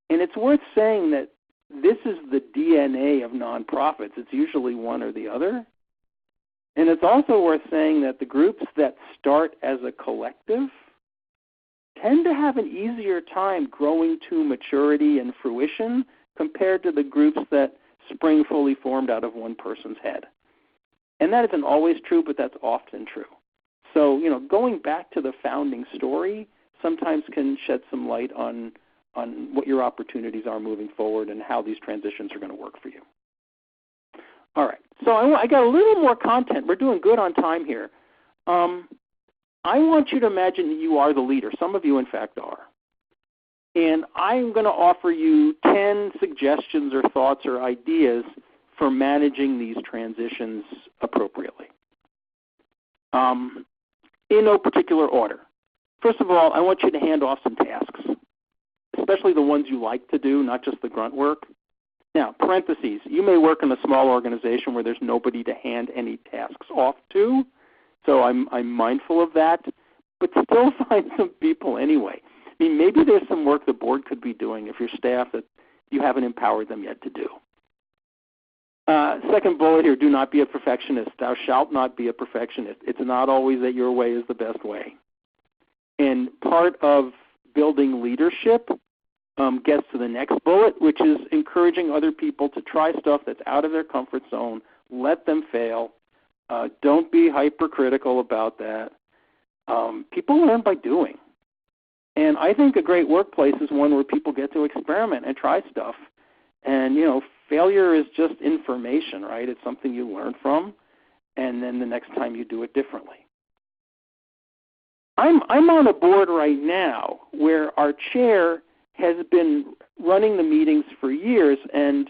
And it's worth saying that this is the DNA of nonprofits. It's usually one or the other. And it's also worth saying that the groups that start as a collective tend to have an easier time growing to maturity and fruition compared to the groups that spring fully formed out of one person's head. And that isn't always true, but that's often true. So, going back to the founding story sometimes can shed some light on what your opportunities are moving forward and how these transitions are going to work for you. All right, so I got a little more content. We're doing good on time here. I want you to imagine that you are the leader. Some of you, in fact, are. And I'm going to offer you 10 suggestions or thoughts or ideas for managing these transitions appropriately. In no particular order. First of all, I want you to hand off some tasks, especially the ones you like to do, not just the grunt work. Now, parentheses, you may work in a small organization where there's nobody to hand any tasks off to, so I'm mindful of that, but still find some people anyway. I mean, maybe there's some work the board could be doing if your staff that you haven't empowered them yet to do. Second bullet here, do not be a perfectionist. Thou shalt not be a perfectionist. It's not always that your way is the best way. And part of building leadership gets to the next bullet, which is encouraging other people to try stuff that's out of their comfort zone. Let them fail. Don't be hypercritical about that. People learn by doing. And I think a great workplace is one where people get to experiment and try stuff. And, failure is just information, right? It's something you learn from. and then the next time you do it differently. I'm on a board right now where our chair has been running the meetings for years and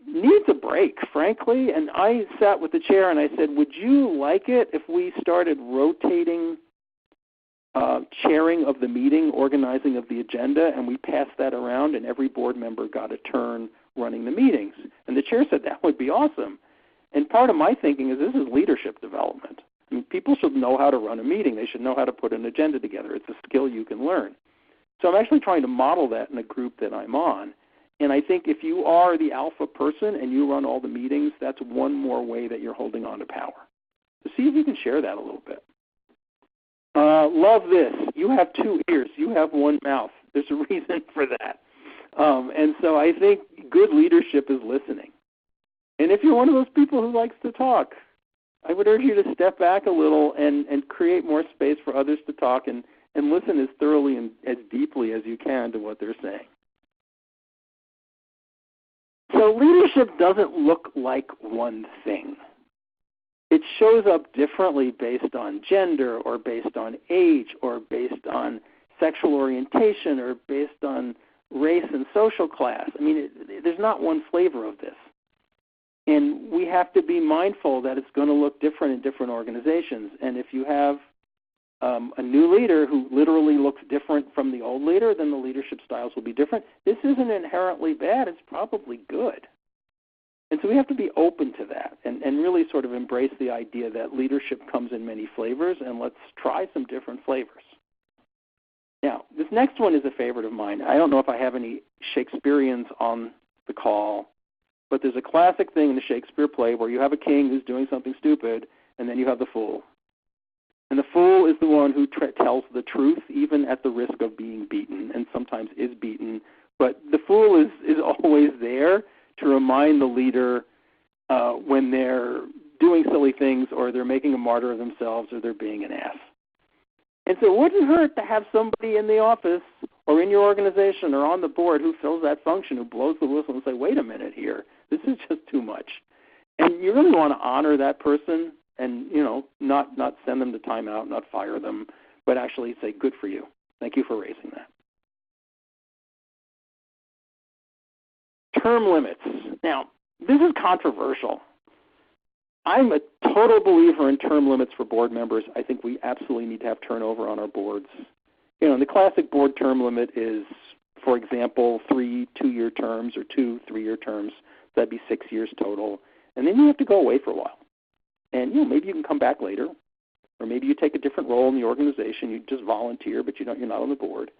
needs a break, frankly. And I sat with the chair and I said, would you like it if we started rotating chairing of the meeting, organizing of the agenda, and we passed that around and every board member got a turn running the meetings? And the chair said, that would be awesome. And part of my thinking is this is leadership development. I mean, people should know how to run a meeting. They should know how to put an agenda together. It's a skill you can learn. So I'm actually trying to model that in a group that I'm on. And I think if you are the alpha person and you run all the meetings, that's one more way that you're holding on to power. So see if you can share that a little bit. Love this. You have 2 ears. You have 1 mouth. There's a reason for that. And so I think good leadership is listening. And if you're one of those people who likes to talk, I would urge you to step back a little and create more space for others to talk and listen as thoroughly and as deeply as you can to what they're saying. So leadership doesn't look like one thing. It shows up differently based on gender or based on age or based on sexual orientation or based on race and social class. I mean, there's not one flavor of this. And we have to be mindful that it's going to look different in different organizations. And if you have a new leader who literally looks different from the old leader, then the leadership styles will be different. This isn't inherently bad. It's probably good. And so we have to be open to that and really sort of embrace the idea that leadership comes in many flavors, and let's try some different flavors. Now, this next one is a favorite of mine. I don't know if I have any Shakespeareans on the call, but there's a classic thing in the Shakespeare play where you have a king who's doing something stupid, and then you have the fool. And the fool is the one who tells the truth, even at the risk of being beaten, and sometimes is beaten. But the fool is always there to remind the leader when they're doing silly things or they're making a martyr of themselves or they're being an ass. And so it wouldn't hurt to have somebody in the office or in your organization or on the board who fills that function, who blows the whistle and say, wait a minute here, this is just too much. And you really want to honor that person and, not send them to timeout, not fire them, but actually say, good for you. Thank you for raising that. Term limits. Now, this is controversial. I'm a total believer in term limits for board members. I think we absolutely need to have turnover on our boards. The classic board term limit is, for example, 3 2-year terms or 2 3-year terms. That'd be 6 years total. And then you have to go away for a while. And, maybe you can come back later, or maybe you take a different role in the organization. You just volunteer, but you're not on the board.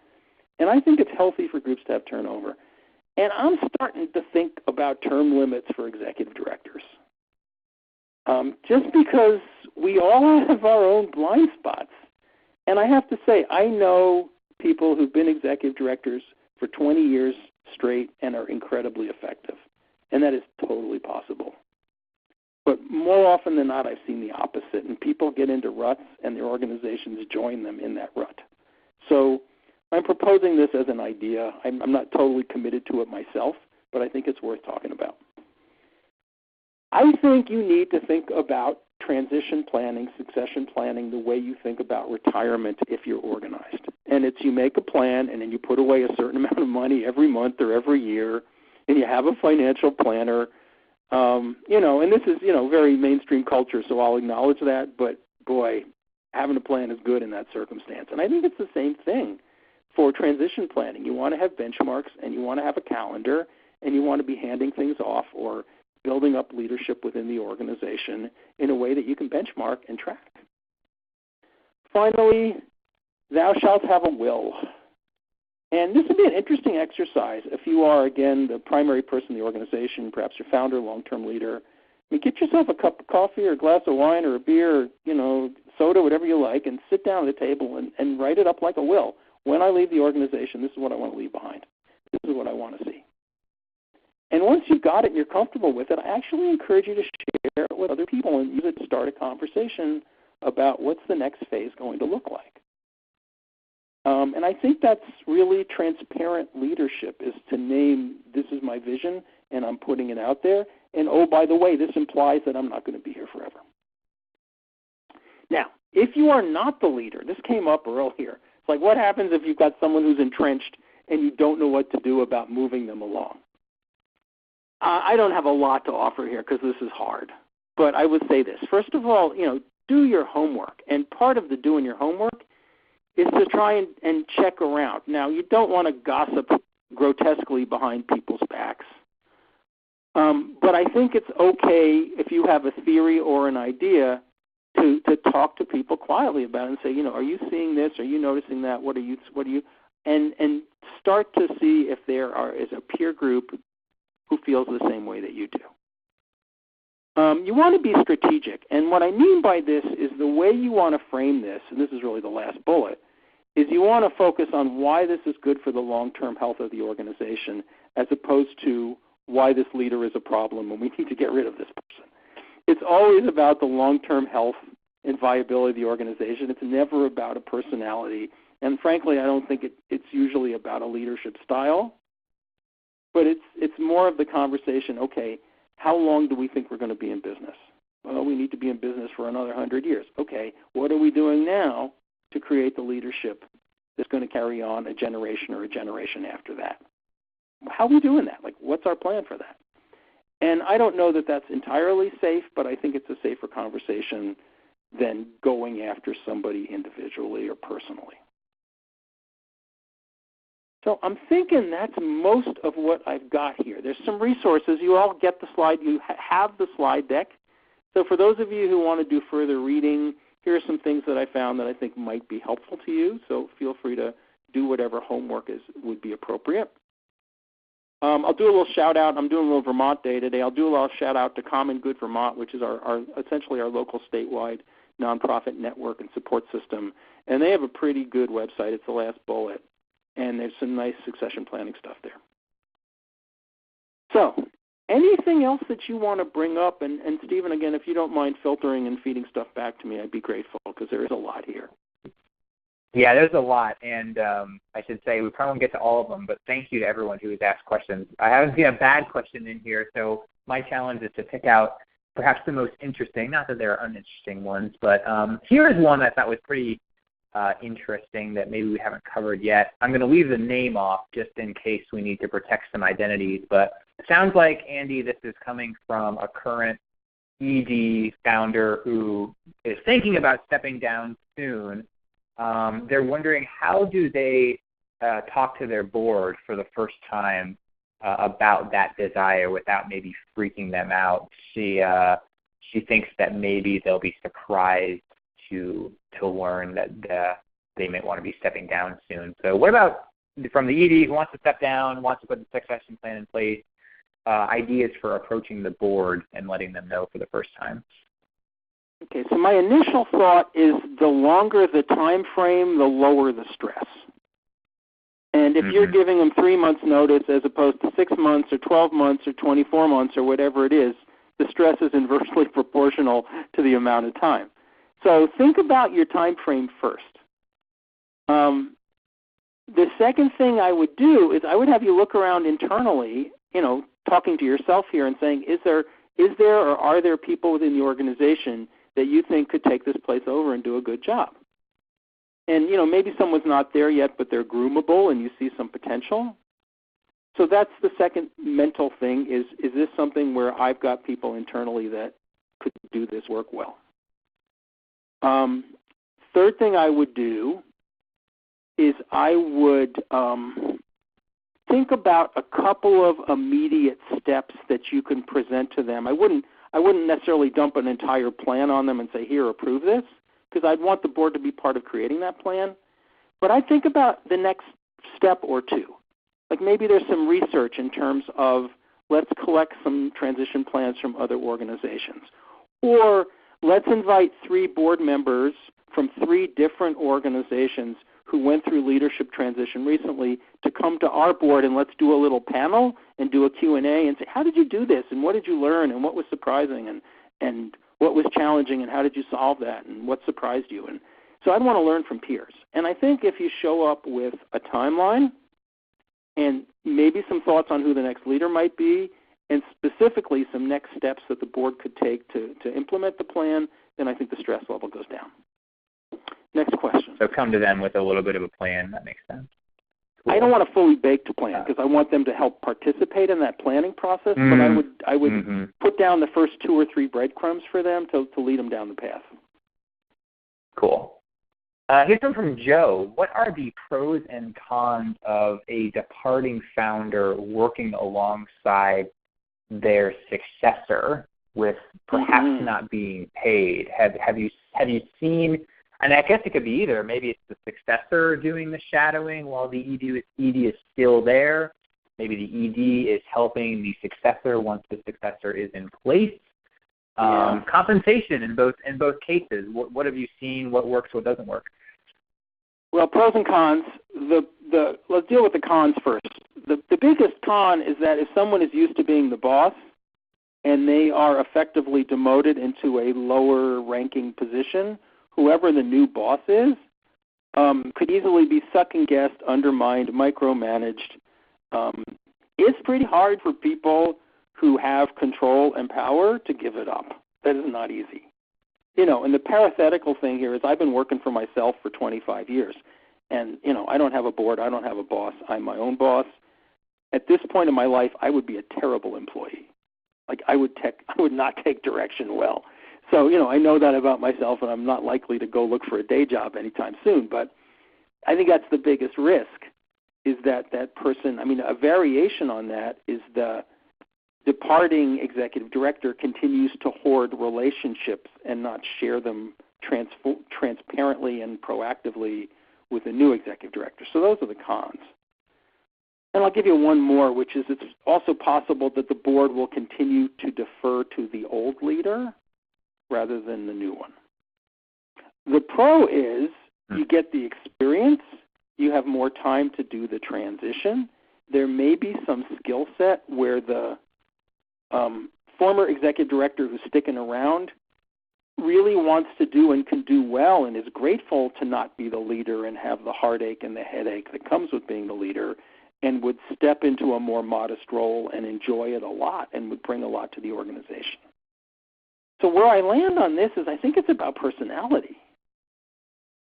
And I think it's healthy for groups to have turnover. And I'm starting to think about term limits for executive directors. Just because we all have our own blind spots. And I have to say, I know people who've been executive directors for 20 years straight and are incredibly effective. And that is totally possible. But more often than not, I've seen the opposite. And people get into ruts and their organizations join them in that rut. So I'm proposing this as an idea. I'm not totally committed to it myself, but I think it's worth talking about. I think you need to think about transition planning, succession planning, the way you think about retirement if you're organized. And it's you make a plan, and then you put away a certain amount of money every month or every year, and you have a financial planner. And this is, very mainstream culture, so I'll acknowledge that. But, boy, having a plan is good in that circumstance. And I think it's the same thing for transition planning. You want to have benchmarks, and you want to have a calendar, and you want to be handing things off or building up leadership within the organization in a way that you can benchmark and track. Finally, thou shalt have a will. And this would be an interesting exercise if you are, again, the primary person in the organization, perhaps your founder, long-term leader. Get yourself a cup of coffee or a glass of wine or a beer or, soda, whatever you like, and sit down at the table and write it up like a will. When I leave the organization, this is what I want to leave behind. This is what I want to see. And once you've got it and you're comfortable with it, I actually encourage you to share it with other people and use it to start a conversation about what's the next phase going to look like. And I think that's really transparent leadership, is to name, this is my vision, and I'm putting it out there, And oh, by the way, this implies that I'm not going to be here forever. Now, if you are not the leader, this came up earlier. It's like, what happens if you've got someone who's entrenched and you don't know what to do about moving them along? I don't have a lot to offer here because this is hard. But I would say this. First of all, do your homework. And part of the doing your homework is to try and check around. Now, you don't want to gossip grotesquely behind people's backs. But I think it's okay if you have a theory or an idea to talk to people quietly about it and say, are you seeing this? Are you noticing that? What are you and start to see if there is a peer group who feels the same way that you do. You want to be strategic, and what I mean by this is the way you want to frame this, and this is really the last bullet, is you want to focus on why this is good for the long-term health of the organization as opposed to why this leader is a problem and we need to get rid of this person. It's always about the long-term health and viability of the organization. It's never about a personality, and frankly, I don't think it's usually about a leadership style, but it's more of the conversation, okay, how long do we think we're going to be in business? Well, we need to be in business for another 100 years. Okay, what are we doing now to create the leadership that's going to carry on a generation or a generation after that? How are we doing that? Like, what's our plan for that? And I don't know that that's entirely safe, but I think it's a safer conversation than going after somebody individually or personally. So I'm thinking that's most of what I've got here. There's some resources. You all get the slide. You have the slide deck. So for those of you who want to do further reading, here are some things that I found that I think might be helpful to you. So feel free to do whatever homework would be appropriate. I'll do a little shout out. I'm doing a little Vermont Day today. I'll do a little shout out to Common Good Vermont, which is our essentially our local statewide nonprofit network and support system. And they have a pretty good website. It's the last bullet. And there's some nice succession planning stuff there. So anything else that you want to bring up? And Stephen, again, if you don't mind filtering and feeding stuff back to me, I'd be grateful because there is a lot here. Yeah, there's a lot, and I should say we probably won't get to all of them, but thank you to everyone who has asked questions. I haven't seen a bad question in here, so my challenge is to pick out perhaps the most interesting, not that there are uninteresting ones, but here is one that I thought was pretty interesting that maybe we haven't covered yet. I'm going to leave the name off just in case we need to protect some identities, but it sounds like, Andy, this is coming from a current ED founder who is thinking about stepping down soon. They're wondering how do they talk to their board for the first time about that desire without maybe freaking them out. She thinks that maybe they'll be surprised to learn that they may want to be stepping down soon. So what about from the ED who wants to step down, wants to put the succession plan in place, ideas for approaching the board and letting them know for the first time? Okay, so my initial thought is the longer the time frame, the lower the stress. And if you're giving them 3 months notice as opposed to 6 months or 12 months or 24 months or whatever it is, the stress is inversely proportional to the amount of time. So think about your time frame first. The second thing I would do is I would have you look around internally, talking to yourself here and saying, is there or are there people within the organization that you think could take this place over and do a good job? And, maybe someone's not there yet, but they're groomable and you see some potential. So that's the second mental thing is this something where I've got people internally that could do this work well? Third thing I would do is I would think about a couple of immediate steps that you can present to them. I wouldn't necessarily dump an entire plan on them and say, here, approve this, because I'd want the board to be part of creating that plan. But I think about the next step or two. Like maybe there's some research in terms of let's collect some transition plans from other organizations. Or let's invite 3 board members from 3 different organizations who went through leadership transition recently to come to our board and let's do a little panel and do a Q&A and say, how did you do this and what did you learn and what was surprising and what was challenging and how did you solve that and what surprised you? And so I'd want to learn from peers. And I think if you show up with a timeline and maybe some thoughts on who the next leader might be and specifically some next steps that the board could take to implement the plan, then I think the stress level goes down. Next question. So come to them with a little bit of a plan. That makes sense. Cool. I don't want a fully baked plan because I want them to help participate in that planning process, but I would put down the first 2 or 3 breadcrumbs for them to lead them down the path. Cool. Here's one from Joe. What are the pros and cons of a departing founder working alongside their successor with perhaps not being paid? Have you seen? And I guess it could be either. Maybe it's the successor doing the shadowing while the ED is still there. Maybe the ED is helping the successor once the successor is in place. Compensation in both cases. What have you seen? What works? What doesn't work? Well, pros and cons. Let's deal with the cons first. The biggest con is that if someone is used to being the boss and they are effectively demoted into a lower ranking position, whoever the new boss is could easily be second-guessed, undermined, micromanaged. It's pretty hard for people who have control and power to give it up. That is not easy. And the parenthetical thing here is I've been working for myself for 25 years. And, I don't have a board. I don't have a boss. I'm my own boss. At this point in my life, I would be a terrible employee. Like I would not take direction well. So, I know that about myself, and I'm not likely to go look for a day job anytime soon. But I think that's the biggest risk is that person, a variation on that is the departing executive director continues to hoard relationships and not share them transparently and proactively with a new executive director. So those are the cons. And I'll give you one more, which is it's also possible that the board will continue to defer to the old leader rather than the new one. The pro is you get the experience, you have more time to do the transition. There may be some skill set where the former executive director who's sticking around really wants to do and can do well and is grateful to not be the leader and have the heartache and the headache that comes with being the leader and would step into a more modest role and enjoy it a lot and would bring a lot to the organization. So where I land on this is I think it's about personality.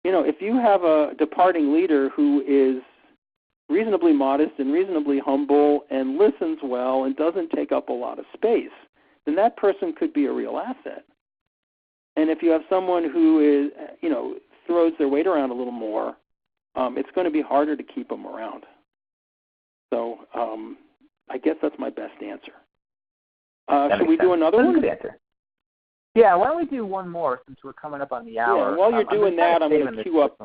If you have a departing leader who is reasonably modest and reasonably humble and listens well and doesn't take up a lot of space, then that person could be a real asset. And if you have someone who is, throws their weight around a little more, it's going to be harder to keep them around. So I guess that's my best answer. Should we do another one? Good answer. Yeah, why don't we do one more since we're coming up on the hour? Yeah, while you're doing that, I'm going to queue up.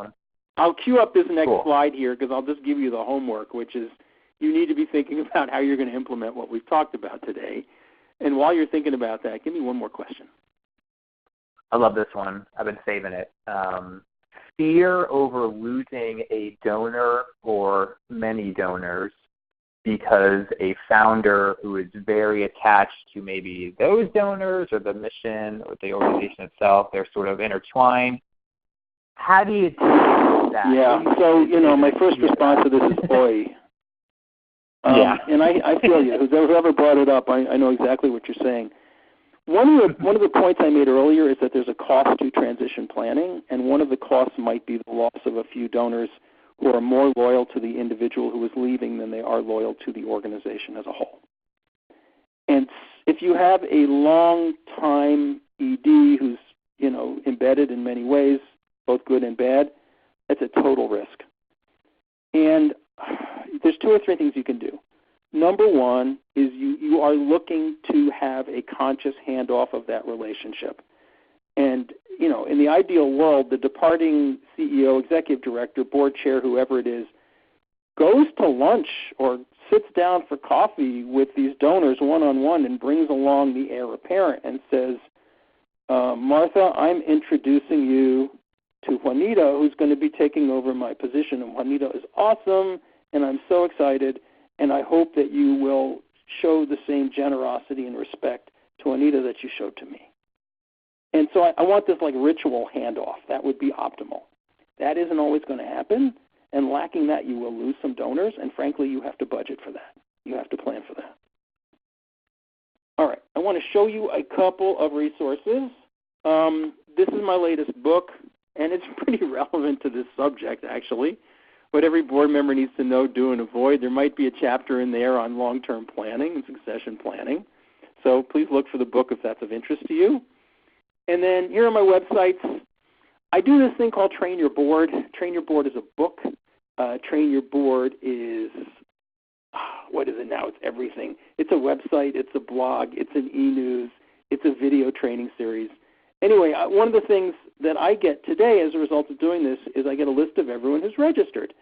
I'll queue up this next slide here because I'll just give you the homework, which is you need to be thinking about how you're going to implement what we've talked about today. And while you're thinking about that, give me one more question. I love this one. I've been saving it. Fear over losing a donor or many donors because a founder who is very attached to maybe those donors or the mission or the organization itself, they're sort of intertwined. How do you deal with that? Yeah, so, my first response to this is boy. And I feel you. Whoever brought it up, I know exactly what you're saying. One of the points I made earlier is that there's a cost to transition planning, and one of the costs might be the loss of a few donors who are more loyal to the individual who is leaving than they are loyal to the organization as a whole. And if you have a long-time ED who's, embedded in many ways, both good and bad, that's a total risk. And there's 2 or 3 things you can do. Number one is you are looking to have a conscious handoff of that relationship. And, in the ideal world, the departing CEO, executive director, board chair, whoever it is, goes to lunch or sits down for coffee with these donors one-on-one and brings along the heir apparent and says, Martha, I'm introducing you to Juanita, who's going to be taking over my position. And Juanita is awesome, and I'm so excited. And I hope that you will show the same generosity and respect to Anita that you showed to me. And so I want this ritual handoff. That would be optimal. That isn't always going to happen, and lacking that, you will lose some donors, and frankly, you have to budget for that. You have to plan for that. I want to show you a couple of resources. This is my latest book, and it's pretty relevant to this subject, actually. What every board member needs to know, do, and avoid. There might be a chapter in there on long-term planning and succession planning. So please look for the book if that's of interest to you. And then here are my websites. I do this thing called Train Your Board. Train Your Board is a book. Train Your Board is, what is it now? It's everything. It's a website. It's a blog. It's an e-news. It's a video training series. Anyway, one of the things that I get today as a result of doing this is I get a list of everyone who's registered.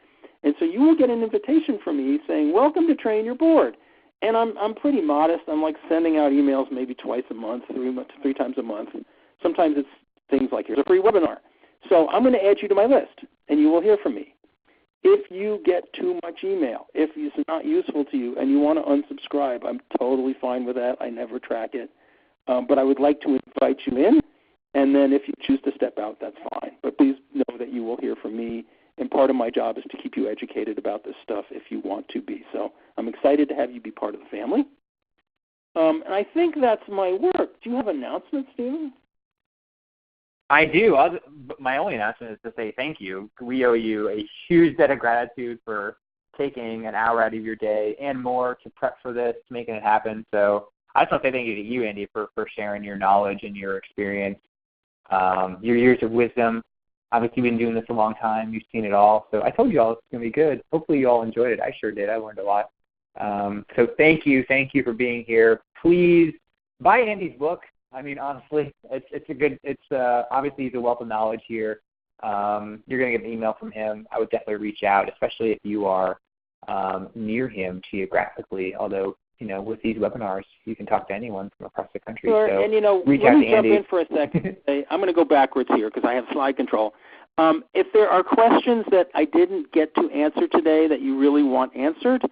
And so you will get an invitation from me saying, welcome to Train Your Board. And I'm pretty modest. I'm like sending out emails maybe twice a month, three times a month. Sometimes it's things like, here's a free webinar. So I'm going to add you to my list, and you will hear from me. If you get too much email, if it's not useful to you and you want to unsubscribe, I'm totally fine with that. I never track it. But I would like to invite you in. And then if you choose to step out, that's fine. But please know that you will hear from me, and part of my job is to keep you educated about this stuff if you want to be. So I'm excited to have you be part of the family. And I think that's my work. Do you have announcements, Stephen? I do. My only announcement is to say thank you. We owe you a huge debt of gratitude for taking an hour out of your day and more to prep for this, making it happen. So I just want to say thank you to you, Andy, for sharing your knowledge and your experience. Your years of wisdom. Obviously, you've been doing this a long time. You've seen it all. So I told you all it's going to be good. Hopefully, you all enjoyed it. I sure did. I learned a lot. So thank you for being here. Please buy Andy's book. I mean, honestly, it's obviously he's a wealth of knowledge here. You're going to get an email from him. I would definitely reach out, especially if you are near him geographically. Although, with these webinars, you can talk to anyone from across the country. Sure, so and reach let out me to jump Andy. in for a second. I'm going to go backwards here because I have slide control. If there are questions that I didn't get to answer today that you really want answered,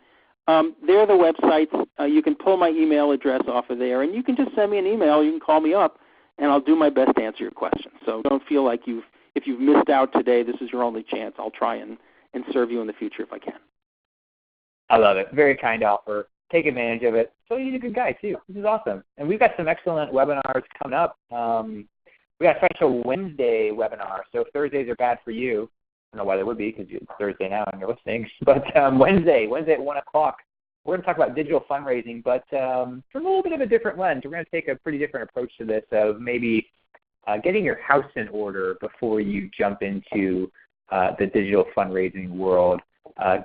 there are the websites. You can pull my email address off of there, and you can just send me an email. You can call me up, and I'll do my best to answer your questions. So don't feel like if you've missed out today, this is your only chance. I'll try and serve you in the future if I can. I love it. Very kind offer. Take advantage of it. So he's a good guy, too. This is awesome. And we've got some excellent webinars coming up. We got a special Wednesday webinar. So if Thursdays are bad for you, I don't know why they would be because it's Thursday now and you're listening. But Wednesday at 1 o'clock, we're going to talk about digital fundraising, but from a little bit of a different lens. We're going to take a pretty different approach to this of maybe getting your house in order before you jump into the digital fundraising world.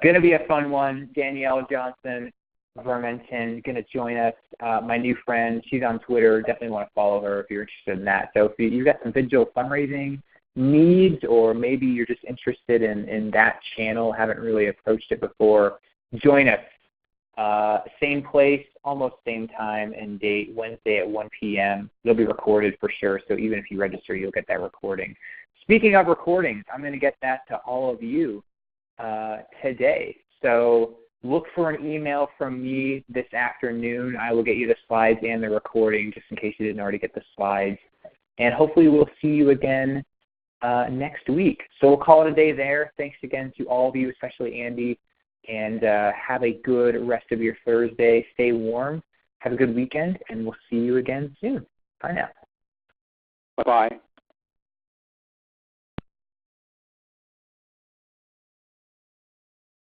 Going to be a fun one. Danielle Johnson Vermenton going to join us. My new friend, she's on Twitter. Definitely want to follow her if you're interested in that. So if you've got some digital fundraising needs, or maybe you're just interested in that channel, haven't really approached it before, join us. Same place, almost same time and date, Wednesday at 1 p.m. It'll be recorded for sure, so even if you register, you'll get that recording. Speaking of recordings, I'm going to get that to all of you today. So look for an email from me this afternoon. I will get you the slides and the recording just in case you didn't already get the slides. And hopefully we'll see you again next week. So we'll call it a day there. Thanks again to all of you, especially Andy. And have a good rest of your Thursday. Stay warm. Have a good weekend, and we'll see you again soon. Bye now. Bye-bye.